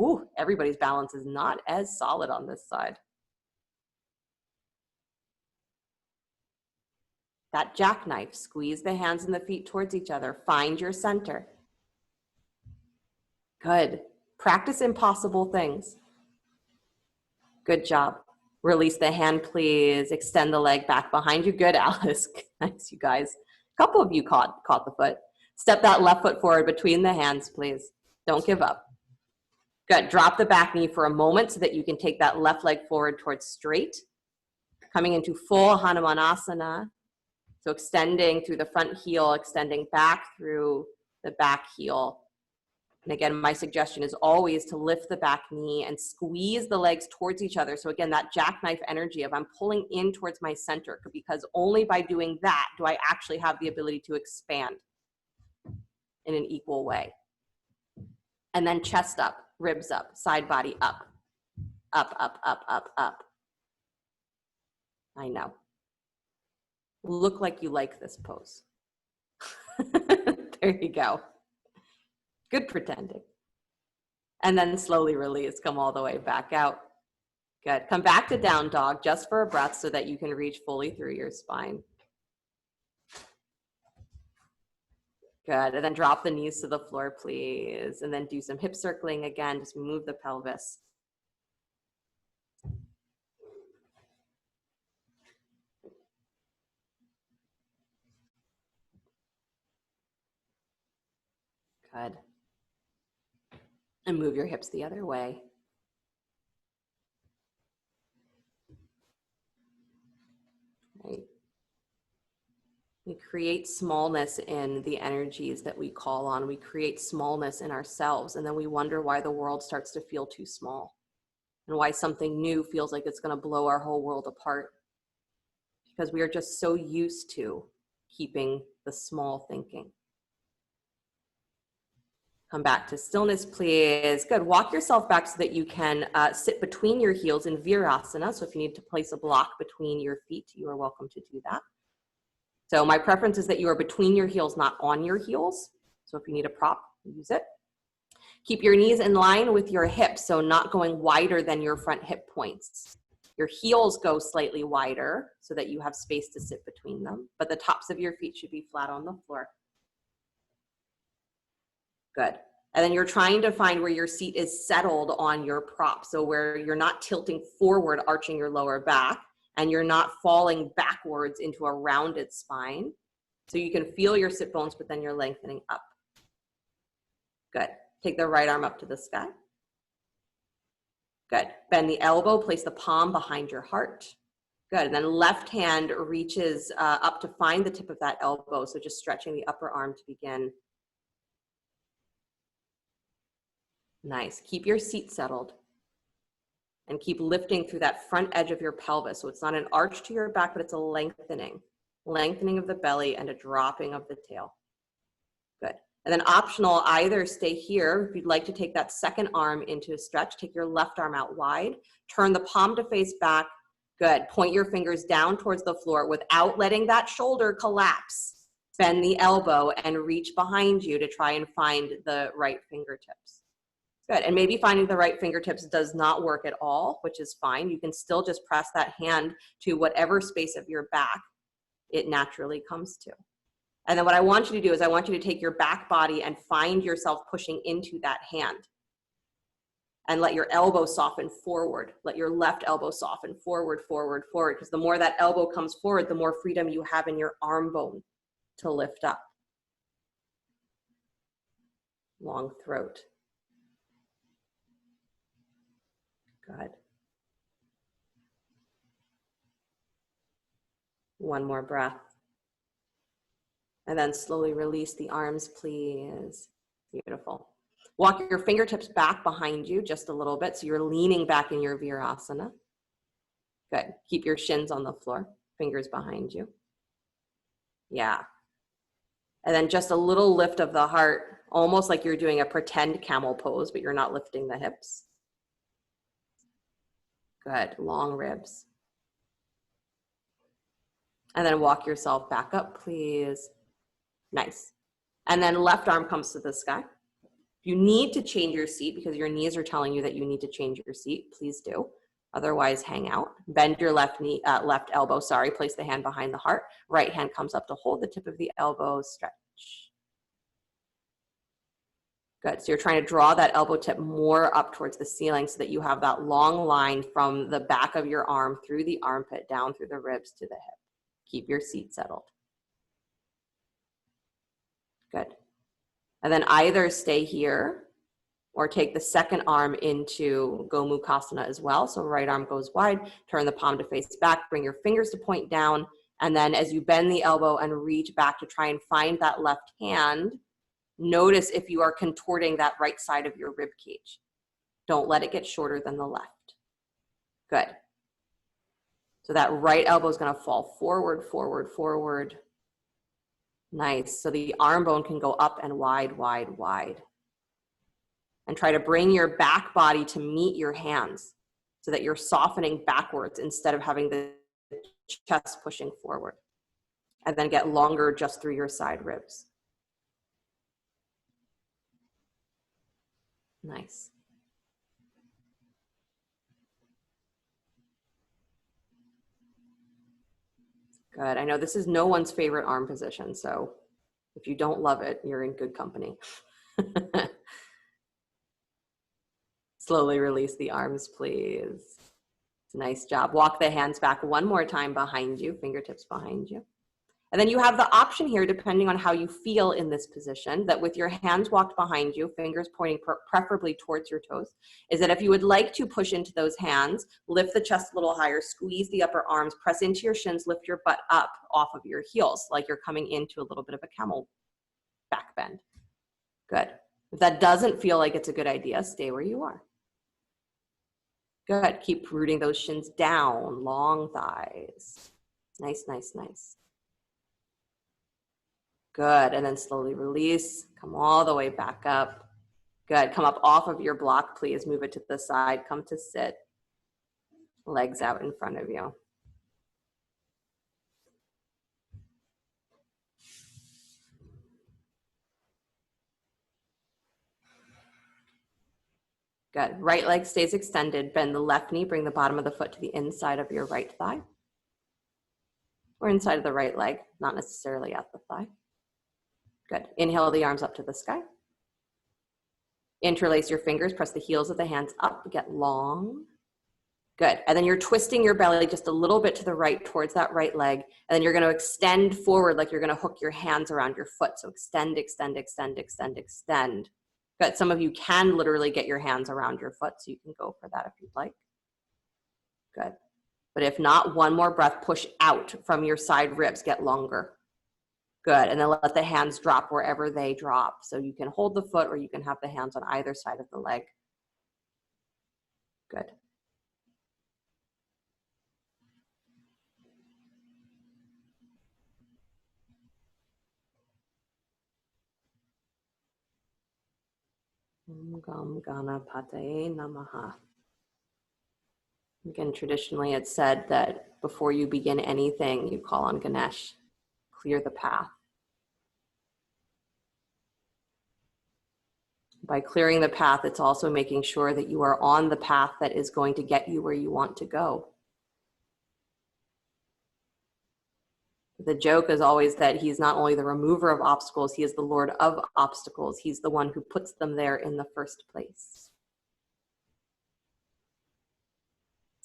Ooh, everybody's balance is not as solid on this side. That jackknife, squeeze the hands and the feet towards each other. Find your center. Good. Practice impossible things. Good job. Release the hand, please. Extend the leg back behind you. Good, Alice. Nice, you guys. A couple of you caught the foot. Step that left foot forward between the hands, please. Don't give up. Good. Drop the back knee for a moment so that you can take that left leg forward towards straight. Coming into full Hanumanasana. So extending through the front heel, extending back through the back heel. And again, my suggestion is always to lift the back knee and squeeze the legs towards each other. So again, that jackknife energy of I'm pulling in towards my center, because only by doing that do I actually have the ability to expand in an equal way. And then chest up, ribs up, side body up, up, up, up, up, up. I know. Look like you like this pose. There you go. Good pretending. And then slowly release, come all the way back out. Good. Come back to down dog just for a breath so that you can reach fully through your spine. Good. And then drop the knees to the floor, please. And then do some hip circling again. Just move the pelvis. Good. And move your hips the other way. Right. We create smallness in the energies that we call on. We create smallness in ourselves, and then we wonder why the world starts to feel too small and why something new feels like it's going to blow our whole world apart. Because we are just so used to keeping the small thinking. Come back to stillness, please. Good. Walk yourself back so that you can sit between your heels in Virasana. So if you need to place a block between your feet, you are welcome to do that. So my preference is that you are between your heels, not on your heels. So if you need a prop, use it. Keep your knees in line with your hips, so not going wider than your front hip points. Your heels go slightly wider so that you have space to sit between them, but the tops of your feet should be flat on the floor. Good. And then you're trying to find where your seat is settled on your prop. So where you're not tilting forward, arching your lower back, and you're not falling backwards into a rounded spine. So you can feel your sit bones, but then you're lengthening up. Good. Take the right arm up to the sky. Good. Bend the elbow, place the palm behind your heart. Good. And then left hand reaches up to find the tip of that elbow. So just stretching the upper arm to begin. Nice. Keep your seat settled and keep lifting through that front edge of your pelvis. So it's not an arch to your back, but it's a lengthening of the belly and a dropping of the tail. Good. And then optional, either stay here. If you'd like to take that second arm into a stretch, take your left arm out wide, turn the palm to face back. Good. Point your fingers down towards the floor without letting that shoulder collapse. Bend the elbow and reach behind you to try and find the right fingertips. Good. And maybe finding the right fingertips does not work at all, which is fine. You can still just press that hand to whatever space of your back it naturally comes to. And then what I want you to do is I want you to take your back body and find yourself pushing into that hand. And let your elbow soften forward. Let your left elbow soften forward, forward, forward. Because the more that elbow comes forward, the more freedom you have in your arm bone to lift up. Long throat. Good. One more breath. And then slowly release the arms, please. Beautiful. Walk your fingertips back behind you just a little bit. So you're leaning back in your Virasana. Good. Keep your shins on the floor, fingers behind you. Yeah. And then just a little lift of the heart, almost like you're doing a pretend camel pose, but you're not lifting the hips. Good. Long ribs. And then walk yourself back up, please. Nice. And then left arm comes to the sky. If you need to change your seat because your knees are telling you that you need to change your seat, please do. Otherwise, hang out. Bend your left knee, left elbow, sorry. Place the hand behind the heart. Right hand comes up to hold the tip of the elbow. Stretch. Good. So you're trying to draw that elbow tip more up towards the ceiling so that you have that long line from the back of your arm through the armpit, down through the ribs to the hip. Keep your seat settled. Good. And then either stay here or take the second arm into Gomukhasana as well. So right arm goes wide, turn the palm to face back, bring your fingers to point down. And then as you bend the elbow and reach back to try and find that left hand, notice if you are contorting that right side of your rib cage. Don't let it get shorter than the left. Good. So that right elbow is going to fall forward, forward, forward. Nice. So the arm bone can go up and wide, wide, wide. And try to bring your back body to meet your hands so that you're softening backwards instead of having the chest pushing forward. And then get longer just through your side ribs. Nice. Good. I know this is no one's favorite arm position, so if you don't love it, you're in good company. Slowly release the arms, please. Nice job. Walk the hands back one more time behind you, fingertips behind you. And then you have the option here, depending on how you feel in this position, that with your hands walked behind you, fingers pointing preferably towards your toes, is that if you would like to push into those hands, lift the chest a little higher, squeeze the upper arms, press into your shins, lift your butt up off of your heels, like you're coming into a little bit of a camel back bend. Good. If that doesn't feel like it's a good idea, stay where you are. Good. Keep rooting those shins down, long thighs. Nice, nice, nice. Good, and then slowly release, come all the way back up. Good, come up off of your block, please. Move it to the side, come to sit. Legs out in front of you. Good, right leg stays extended. Bend the left knee, bring the bottom of the foot to the inside of your right thigh. Or inside of the right leg, not necessarily at the thigh. Good, inhale the arms up to the sky. Interlace your fingers, press the heels of the hands up, get long. Good, and then you're twisting your belly just a little bit to the right towards that right leg, and then you're gonna extend forward like you're gonna hook your hands around your foot. So extend, extend, extend, extend, extend. Good, some of you can literally get your hands around your foot, so you can go for that if you'd like. Good, but if not, one more breath, push out from your side ribs, get longer. Good, and then let the hands drop wherever they drop. So you can hold the foot or you can have the hands on either side of the leg. Good. Gam Ganapataye Namaha. Again, traditionally it's said that before you begin anything, you call on Ganesh, clear the path. By clearing the path, it's also making sure that you are on the path that is going to get you where you want to go. The joke is always that he's not only the remover of obstacles, he is the Lord of obstacles. He's the one who puts them there in the first place.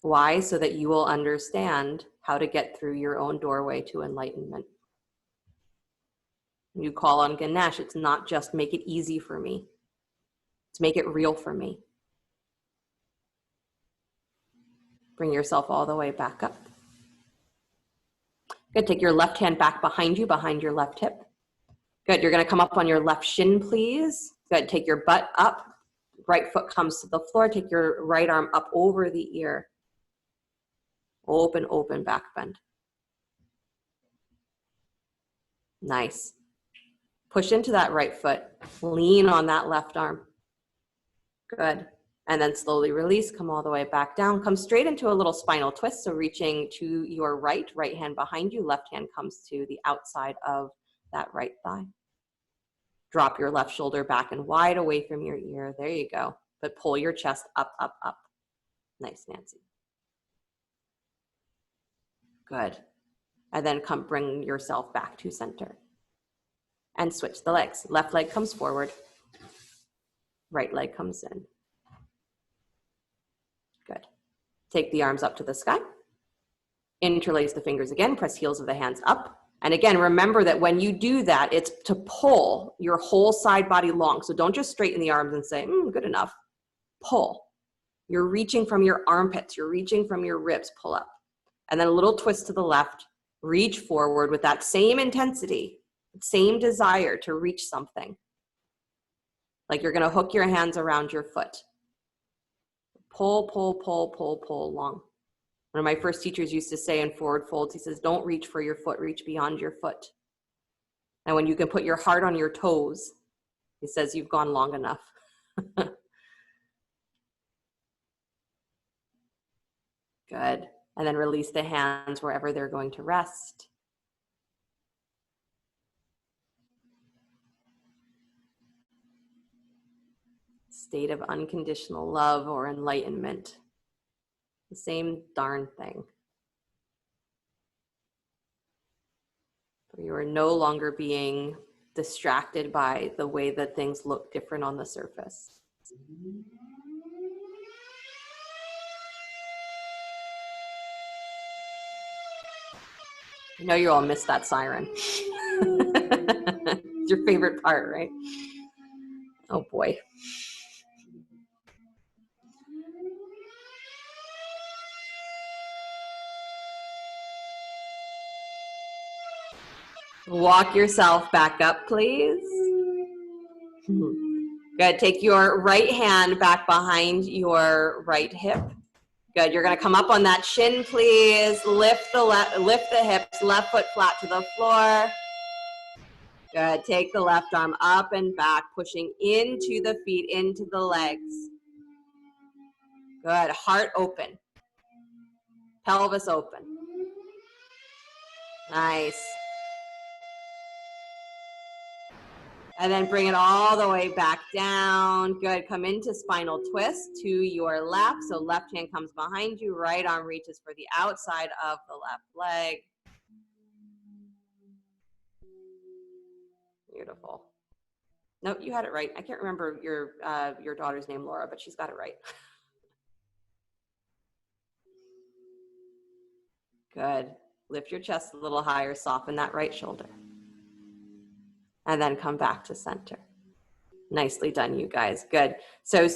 Why? So that you will understand how to get through your own doorway to enlightenment. You call on Ganesh, it's not just make it easy for me. It's make it real for me. Bring yourself all the way back up. Good, take your left hand back behind you, behind your left hip. Good, you're gonna come up on your left shin, please. Good, take your butt up. Right foot comes to the floor. Take your right arm up over the ear. Open, open back bend. Nice. Push into that right foot. Lean on that left arm. Good. And then slowly release, come all the way back down, come straight into a little spinal twist. So reaching to your right hand behind you, left hand comes to the outside of that right thigh. Drop your left shoulder back and wide away from your ear. There you go. But pull your chest up, up, up. Nice, Nancy. Good. And then come bring yourself back to center. And switch the legs. Left leg comes forward. Right leg comes in. Good. Take the arms up to the sky. Interlace the fingers again. Press heels of the hands up. And again, remember that when you do that, it's to pull your whole side body long. So don't just straighten the arms and say, good enough. Pull. You're reaching from your armpits. You're reaching from your ribs. Pull up. And then a little twist to the left. Reach forward with that same intensity, same desire to reach something. Like you're going to hook your hands around your foot. Pull, pull, pull, pull, pull long. One of my first teachers used to say in forward folds, he says, don't reach for your foot, reach beyond your foot. And when you can put your heart on your toes, he says, you've gone long enough. Good. And then release the hands wherever they're going to rest. State of unconditional love or enlightenment. The same darn thing. You are no longer being distracted by the way that things look different on the surface. I know you all missed that siren. It's your favorite part, right? Oh boy. Walk yourself back up, please. Good. Take your right hand back behind your right hip. Good. You're going to come up on that shin, please. Lift the hips, left foot flat to the floor. Good. Take the left arm up and back, pushing into the feet, into the legs. Good. Heart open. Pelvis open. Nice. And then bring it all the way back down. Good. Come into spinal twist to your left. So left hand comes behind you. Right arm reaches for the outside of the left leg. Beautiful. No, you had it right. I can't remember your daughter's name, Laura, but she's got it right. Good. Lift your chest a little higher. Soften that right shoulder. And then come back to center. Nicely done, you guys. Good. So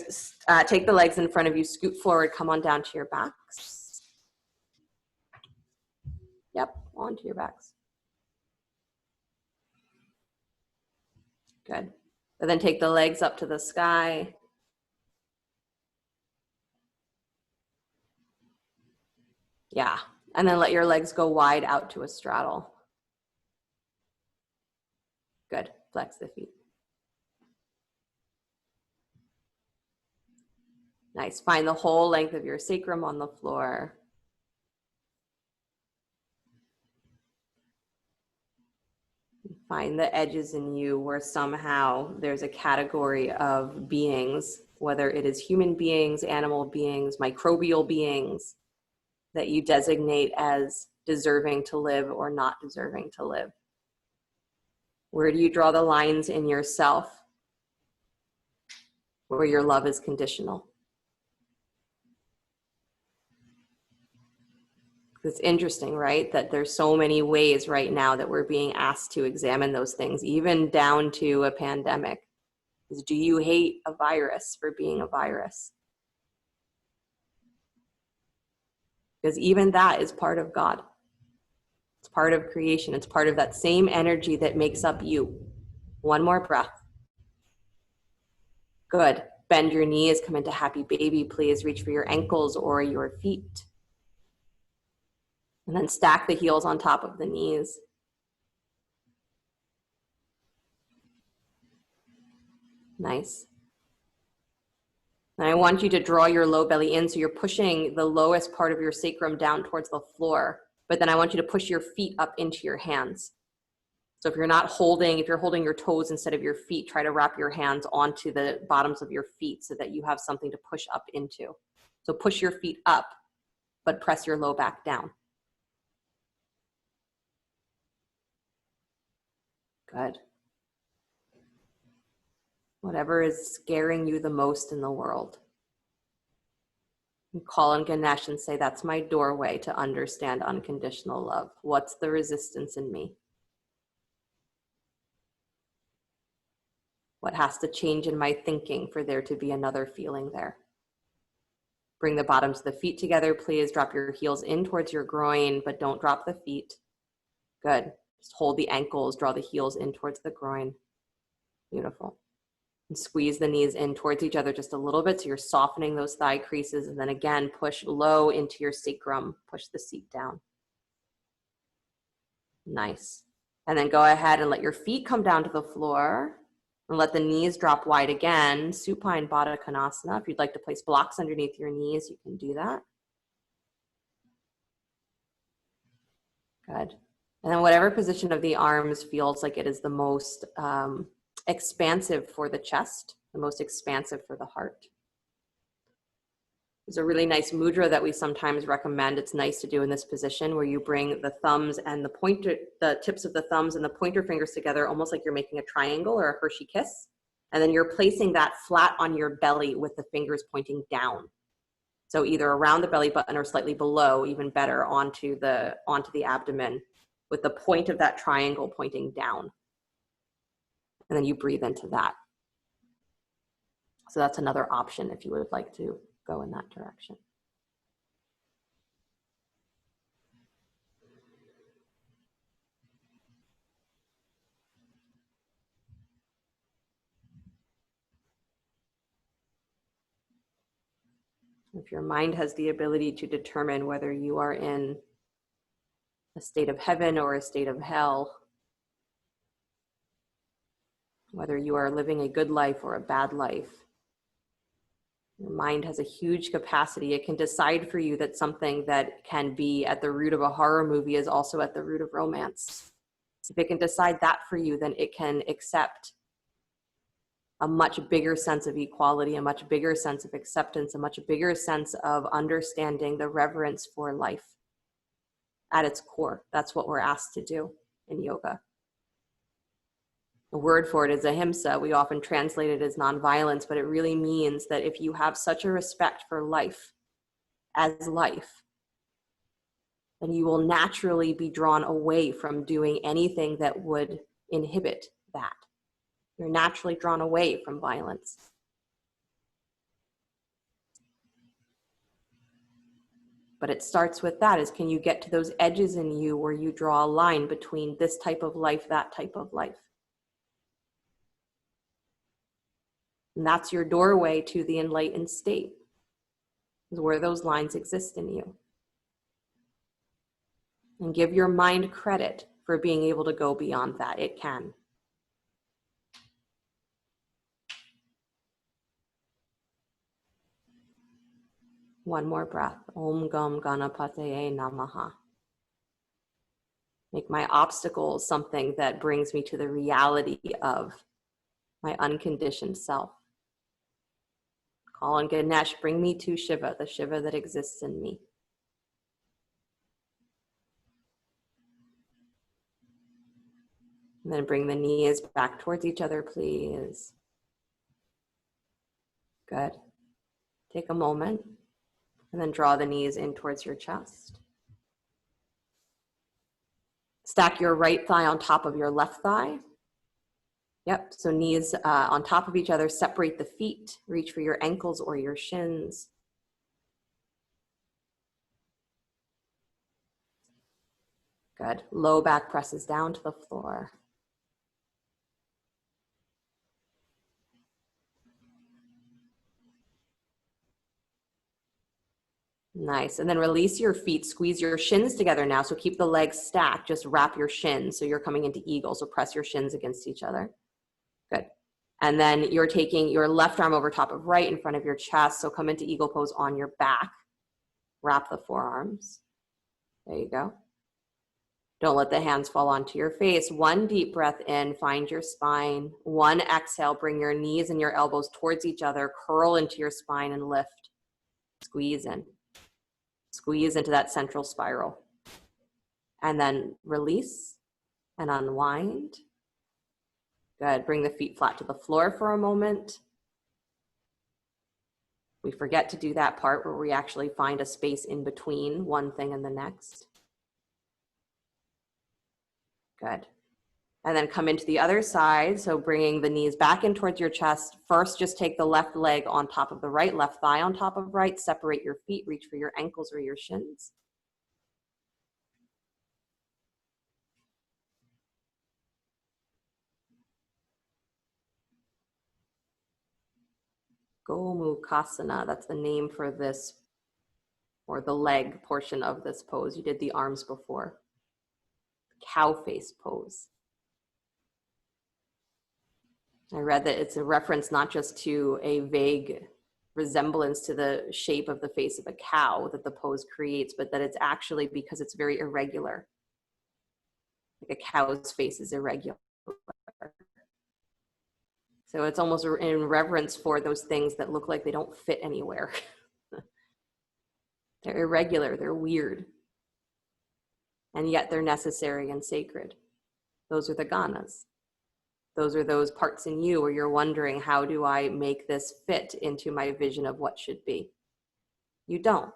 take the legs in front of you, scoot forward, come on down to your backs. Yep, onto your backs. Good. And then take the legs up to the sky. Yeah. And then let your legs go wide out to a straddle. Good. Flex the feet. Nice. Find the whole length of your sacrum on the floor. Find the edges in you where somehow there's a category of beings, whether it is human beings, animal beings, microbial beings, that you designate as deserving to live or not deserving to live. Where do you draw the lines in yourself where your love is conditional? It's interesting, right? That there's so many ways right now that we're being asked to examine those things, even down to a pandemic. Do you hate a virus for being a virus? Because even that is part of God. It's part of creation. It's part of that same energy that makes up you. One more breath. Good. Bend your knees, come into happy baby, please. Reach for your ankles or your feet. And then stack the heels on top of the knees. Nice. And I want you to draw your low belly in, so you're pushing the lowest part of your sacrum down towards the floor, but then I want you to push your feet up into your hands. So if you're holding your toes instead of your feet, try to wrap your hands onto the bottoms of your feet so that you have something to push up into. So push your feet up, but press your low back down. Good. Whatever is scaring you the most in the world. You call on Ganesh and say, that's my doorway to understand unconditional love. What's the resistance in me? What has to change in my thinking for there to be another feeling there? Bring the bottoms of the feet together, please. Drop your heels in towards your groin, but don't drop the feet. Good. Just hold the ankles, draw the heels in towards the groin. Beautiful. And squeeze the knees in towards each other just a little bit, so you're softening those thigh creases, and then again, push low into your sacrum. Push the seat down. Nice. And then go ahead and let your feet come down to the floor. And let the knees drop wide again, supine Baddha Konasana. If you'd like to place blocks underneath your knees, you can do that. Good. And then whatever position of the arms feels like it is the most expansive for the chest, the most expansive for the heart. There's a really nice mudra that we sometimes recommend. It's nice to do in this position, where you bring the thumbs and the tips of the thumbs and the pointer fingers together, almost like you're making a triangle or a Hershey kiss. And then you're placing that flat on your belly with the fingers pointing down. So either around the belly button or slightly below, even better, onto the abdomen, with the point of that triangle pointing down. And then you breathe into that. So that's another option if you would like to go in that direction. If your mind has the ability to determine whether you are in a state of heaven or a state of hell, whether you are living a good life or a bad life, your mind has a huge capacity. It can decide for you that something that can be at the root of a horror movie is also at the root of romance. If it can decide that for you, then it can accept a much bigger sense of equality, a much bigger sense of acceptance, a much bigger sense of understanding the reverence for life at its core. That's what we're asked to do in yoga. The word for it is ahimsa. We often translate it as nonviolence, but it really means that if you have such a respect for life as life, then you will naturally be drawn away from doing anything that would inhibit that. You're naturally drawn away from violence. But it starts with that, is can you get to those edges in you where you draw a line between this type of life, that type of life? And that's your doorway to the enlightened state, is where those lines exist in you. And give your mind credit for being able to go beyond that. It can. One more breath. Om Gam Ganapataye Namaha. Make my obstacles something that brings me to the reality of my unconditioned self. Call on Ganesh, bring me to Shiva, the Shiva that exists in me. And then bring the knees back towards each other, please. Good. Take a moment and then draw the knees in towards your chest. Stack your right thigh on top of your left thigh. Yep, so knees on top of each other, separate the feet, reach for your ankles or your shins. Good, low back presses down to the floor. Nice, and then release your feet, squeeze your shins together now, so keep the legs stacked, just wrap your shins, so you're coming into eagle, so press your shins against each other. Good. And then you're taking your left arm over top of right in front of your chest. So come into eagle pose on your back. Wrap the forearms. There you go. Don't let the hands fall onto your face. One deep breath in, find your spine. One exhale, bring your knees and your elbows towards each other, curl into your spine and lift. Squeeze in. Squeeze into that central spiral. And then release and unwind. Good. Bring the feet flat to the floor for a moment. We forget to do that part where we actually find a space in between one thing and the next. Good. And then come into the other side. So bringing the knees back in towards your chest. First, just take the left leg on top of the right, left thigh on top of right. Separate your feet, reach for your ankles or your shins. Gomukhasana, that's the name for this, or the leg portion of this pose. You did the arms before. Cow face pose. I read that it's a reference not just to a vague resemblance to the shape of the face of a cow that the pose creates, but that it's actually because it's very irregular. Like a cow's face is irregular. So it's almost in reverence for those things that look like they don't fit anywhere. They're irregular, they're weird, and yet they're necessary and sacred. Those are the ganas. Those are those parts in you where you're wondering, how do I make this fit into my vision of what should be? You don't.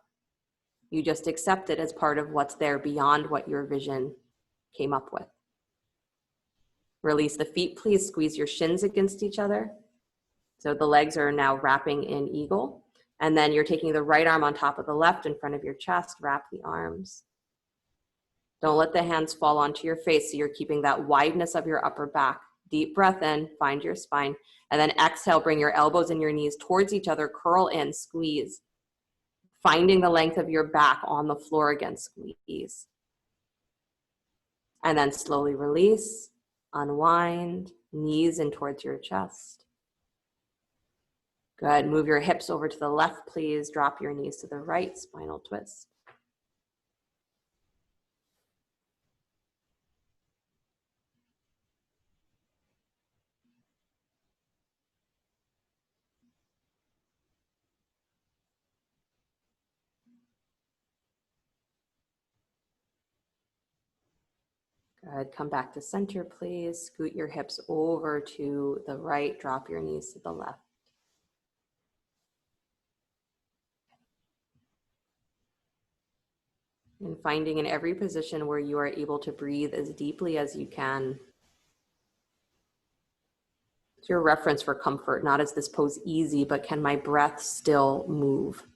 You just accept it as part of what's there beyond what your vision came up with. Release the feet, please. Squeeze your shins against each other. So the legs are now wrapping in eagle. And then you're taking the right arm on top of the left in front of your chest. Wrap the arms. Don't let the hands fall onto your face. So you're keeping that wideness of your upper back. Deep breath in, find your spine. And then exhale, bring your elbows and your knees towards each other. Curl in, squeeze. Finding the length of your back on the floor again, squeeze. And then slowly release, unwind, knees in towards your chest. Good, move your hips over to the left, please. Drop your knees to the right, spinal twist. Good, come back to center, please. Scoot your hips over to the right, drop your knees to the left. And finding in every position where you are able to breathe as deeply as you can. It's your reference for comfort, not is this pose easy, but can my breath still move?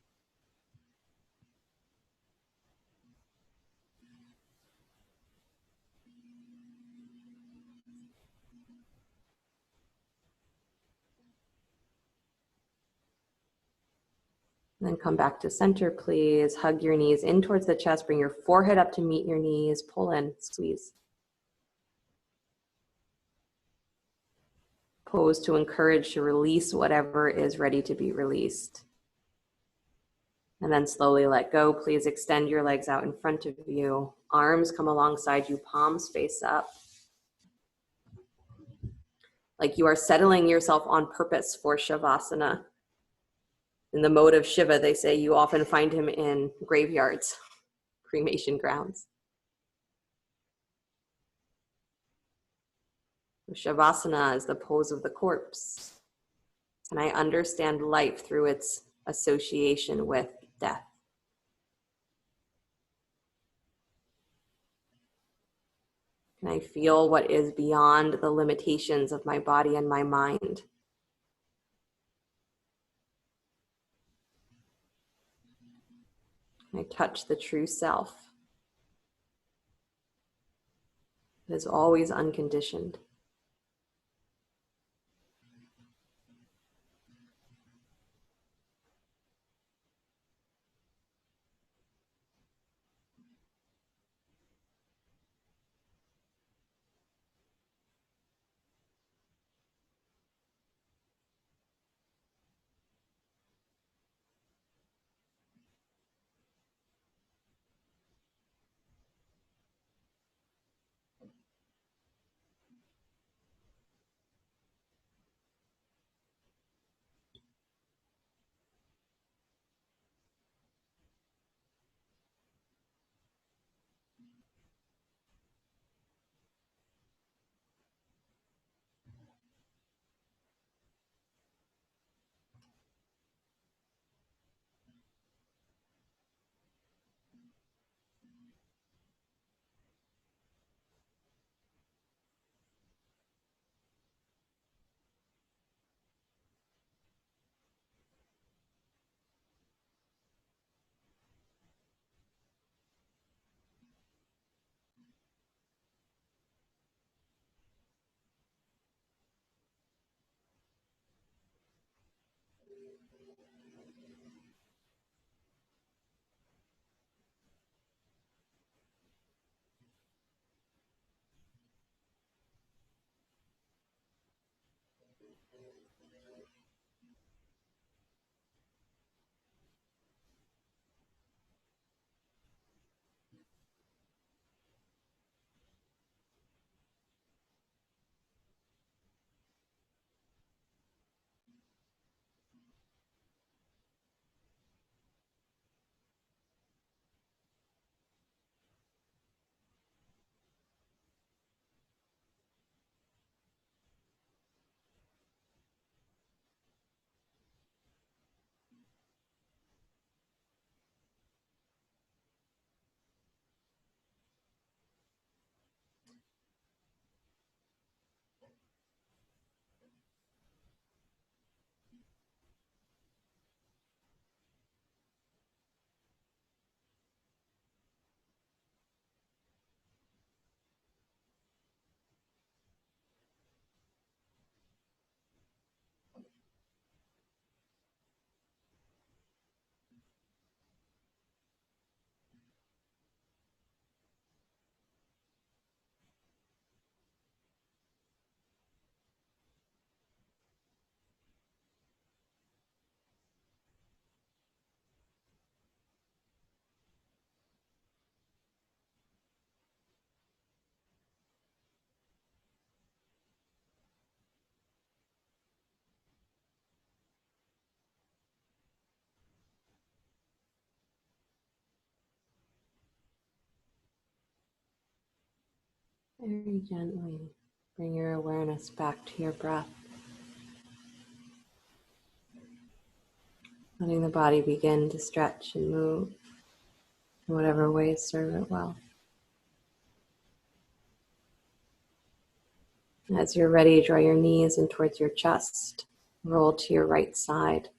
And then come back to center, please. Hug your knees in towards the chest. Bring your forehead up to meet your knees. Pull in, squeeze. Pose to encourage to release whatever is ready to be released. And then slowly let go. Please extend your legs out in front of you. Arms come alongside you, palms face up. Like you are settling yourself on purpose for Shavasana. In the mode of Shiva, they say you often find him in graveyards, cremation grounds. Shavasana is the pose of the corpse. And I understand life through its association with death. And I feel what is beyond the limitations of my body and my mind. I touch the true self. It is always unconditioned. Very gently bring your awareness back to your breath, letting the body begin to stretch and move in whatever ways serve it well. As you're ready, draw your knees in towards your chest, roll to your right side.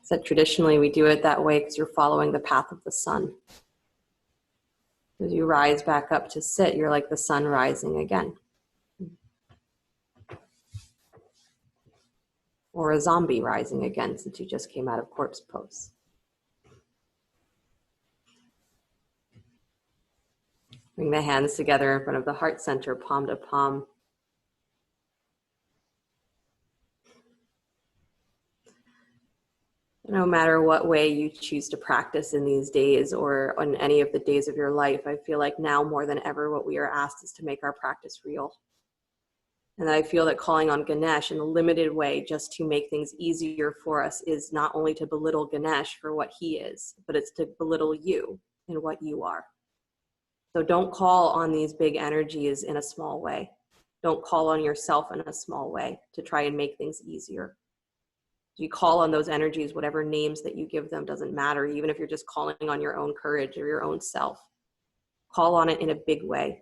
So traditionally we do it that way because you're following the path of the sun. As you rise back up to sit, you're like the sun rising again. Or a zombie rising again since you just came out of corpse pose. Bring the hands together in front of the heart center, palm to palm. No matter what way you choose to practice in these days or on any of the days of your life, I feel like now more than ever what we are asked is to make our practice real. And I feel that calling on Ganesh in a limited way just to make things easier for us is not only to belittle Ganesh for what he is, but it's to belittle you in what you are. So don't call on these big energies in a small way. Don't call on yourself in a small way to try and make things easier. You call on those energies, whatever names that you give them doesn't matter, even if you're just calling on your own courage or your own self. Call on it in a big way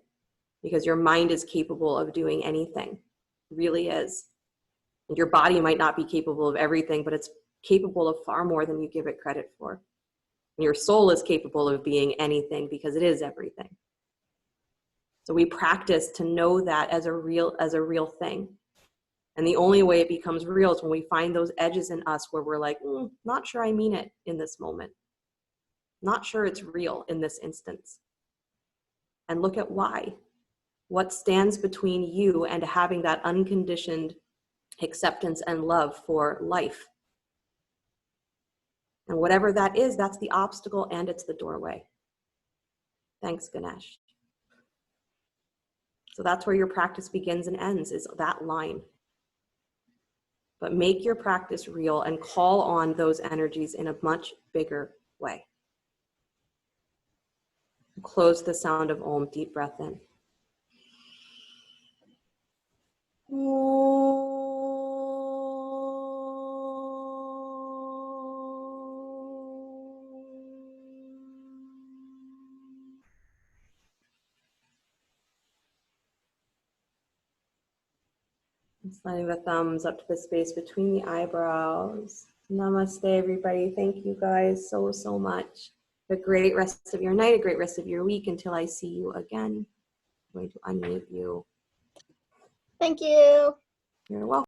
because your mind is capable of doing anything. It really is. And your body might not be capable of everything, but it's capable of far more than you give it credit for. And your soul is capable of being anything because it is everything. So we practice to know that as a real thing. And the only way it becomes real is when we find those edges in us where we're like, not sure I mean it in this moment. Not sure it's real in this instance. And look at why. What stands between you and having that unconditioned acceptance and love for life? And whatever that is, that's the obstacle and it's the doorway. Thanks, Ganesh. So that's where your practice begins and ends, is that line. But make your practice real and call on those energies in a much bigger way. Close the sound of Om, deep breath in. Sliding the thumbs up to the space between the eyebrows. Namaste, everybody. Thank you guys so much. Have a great rest of your night, a great rest of your week until I see you again. I'm going to unmute you. Thank you. You're welcome.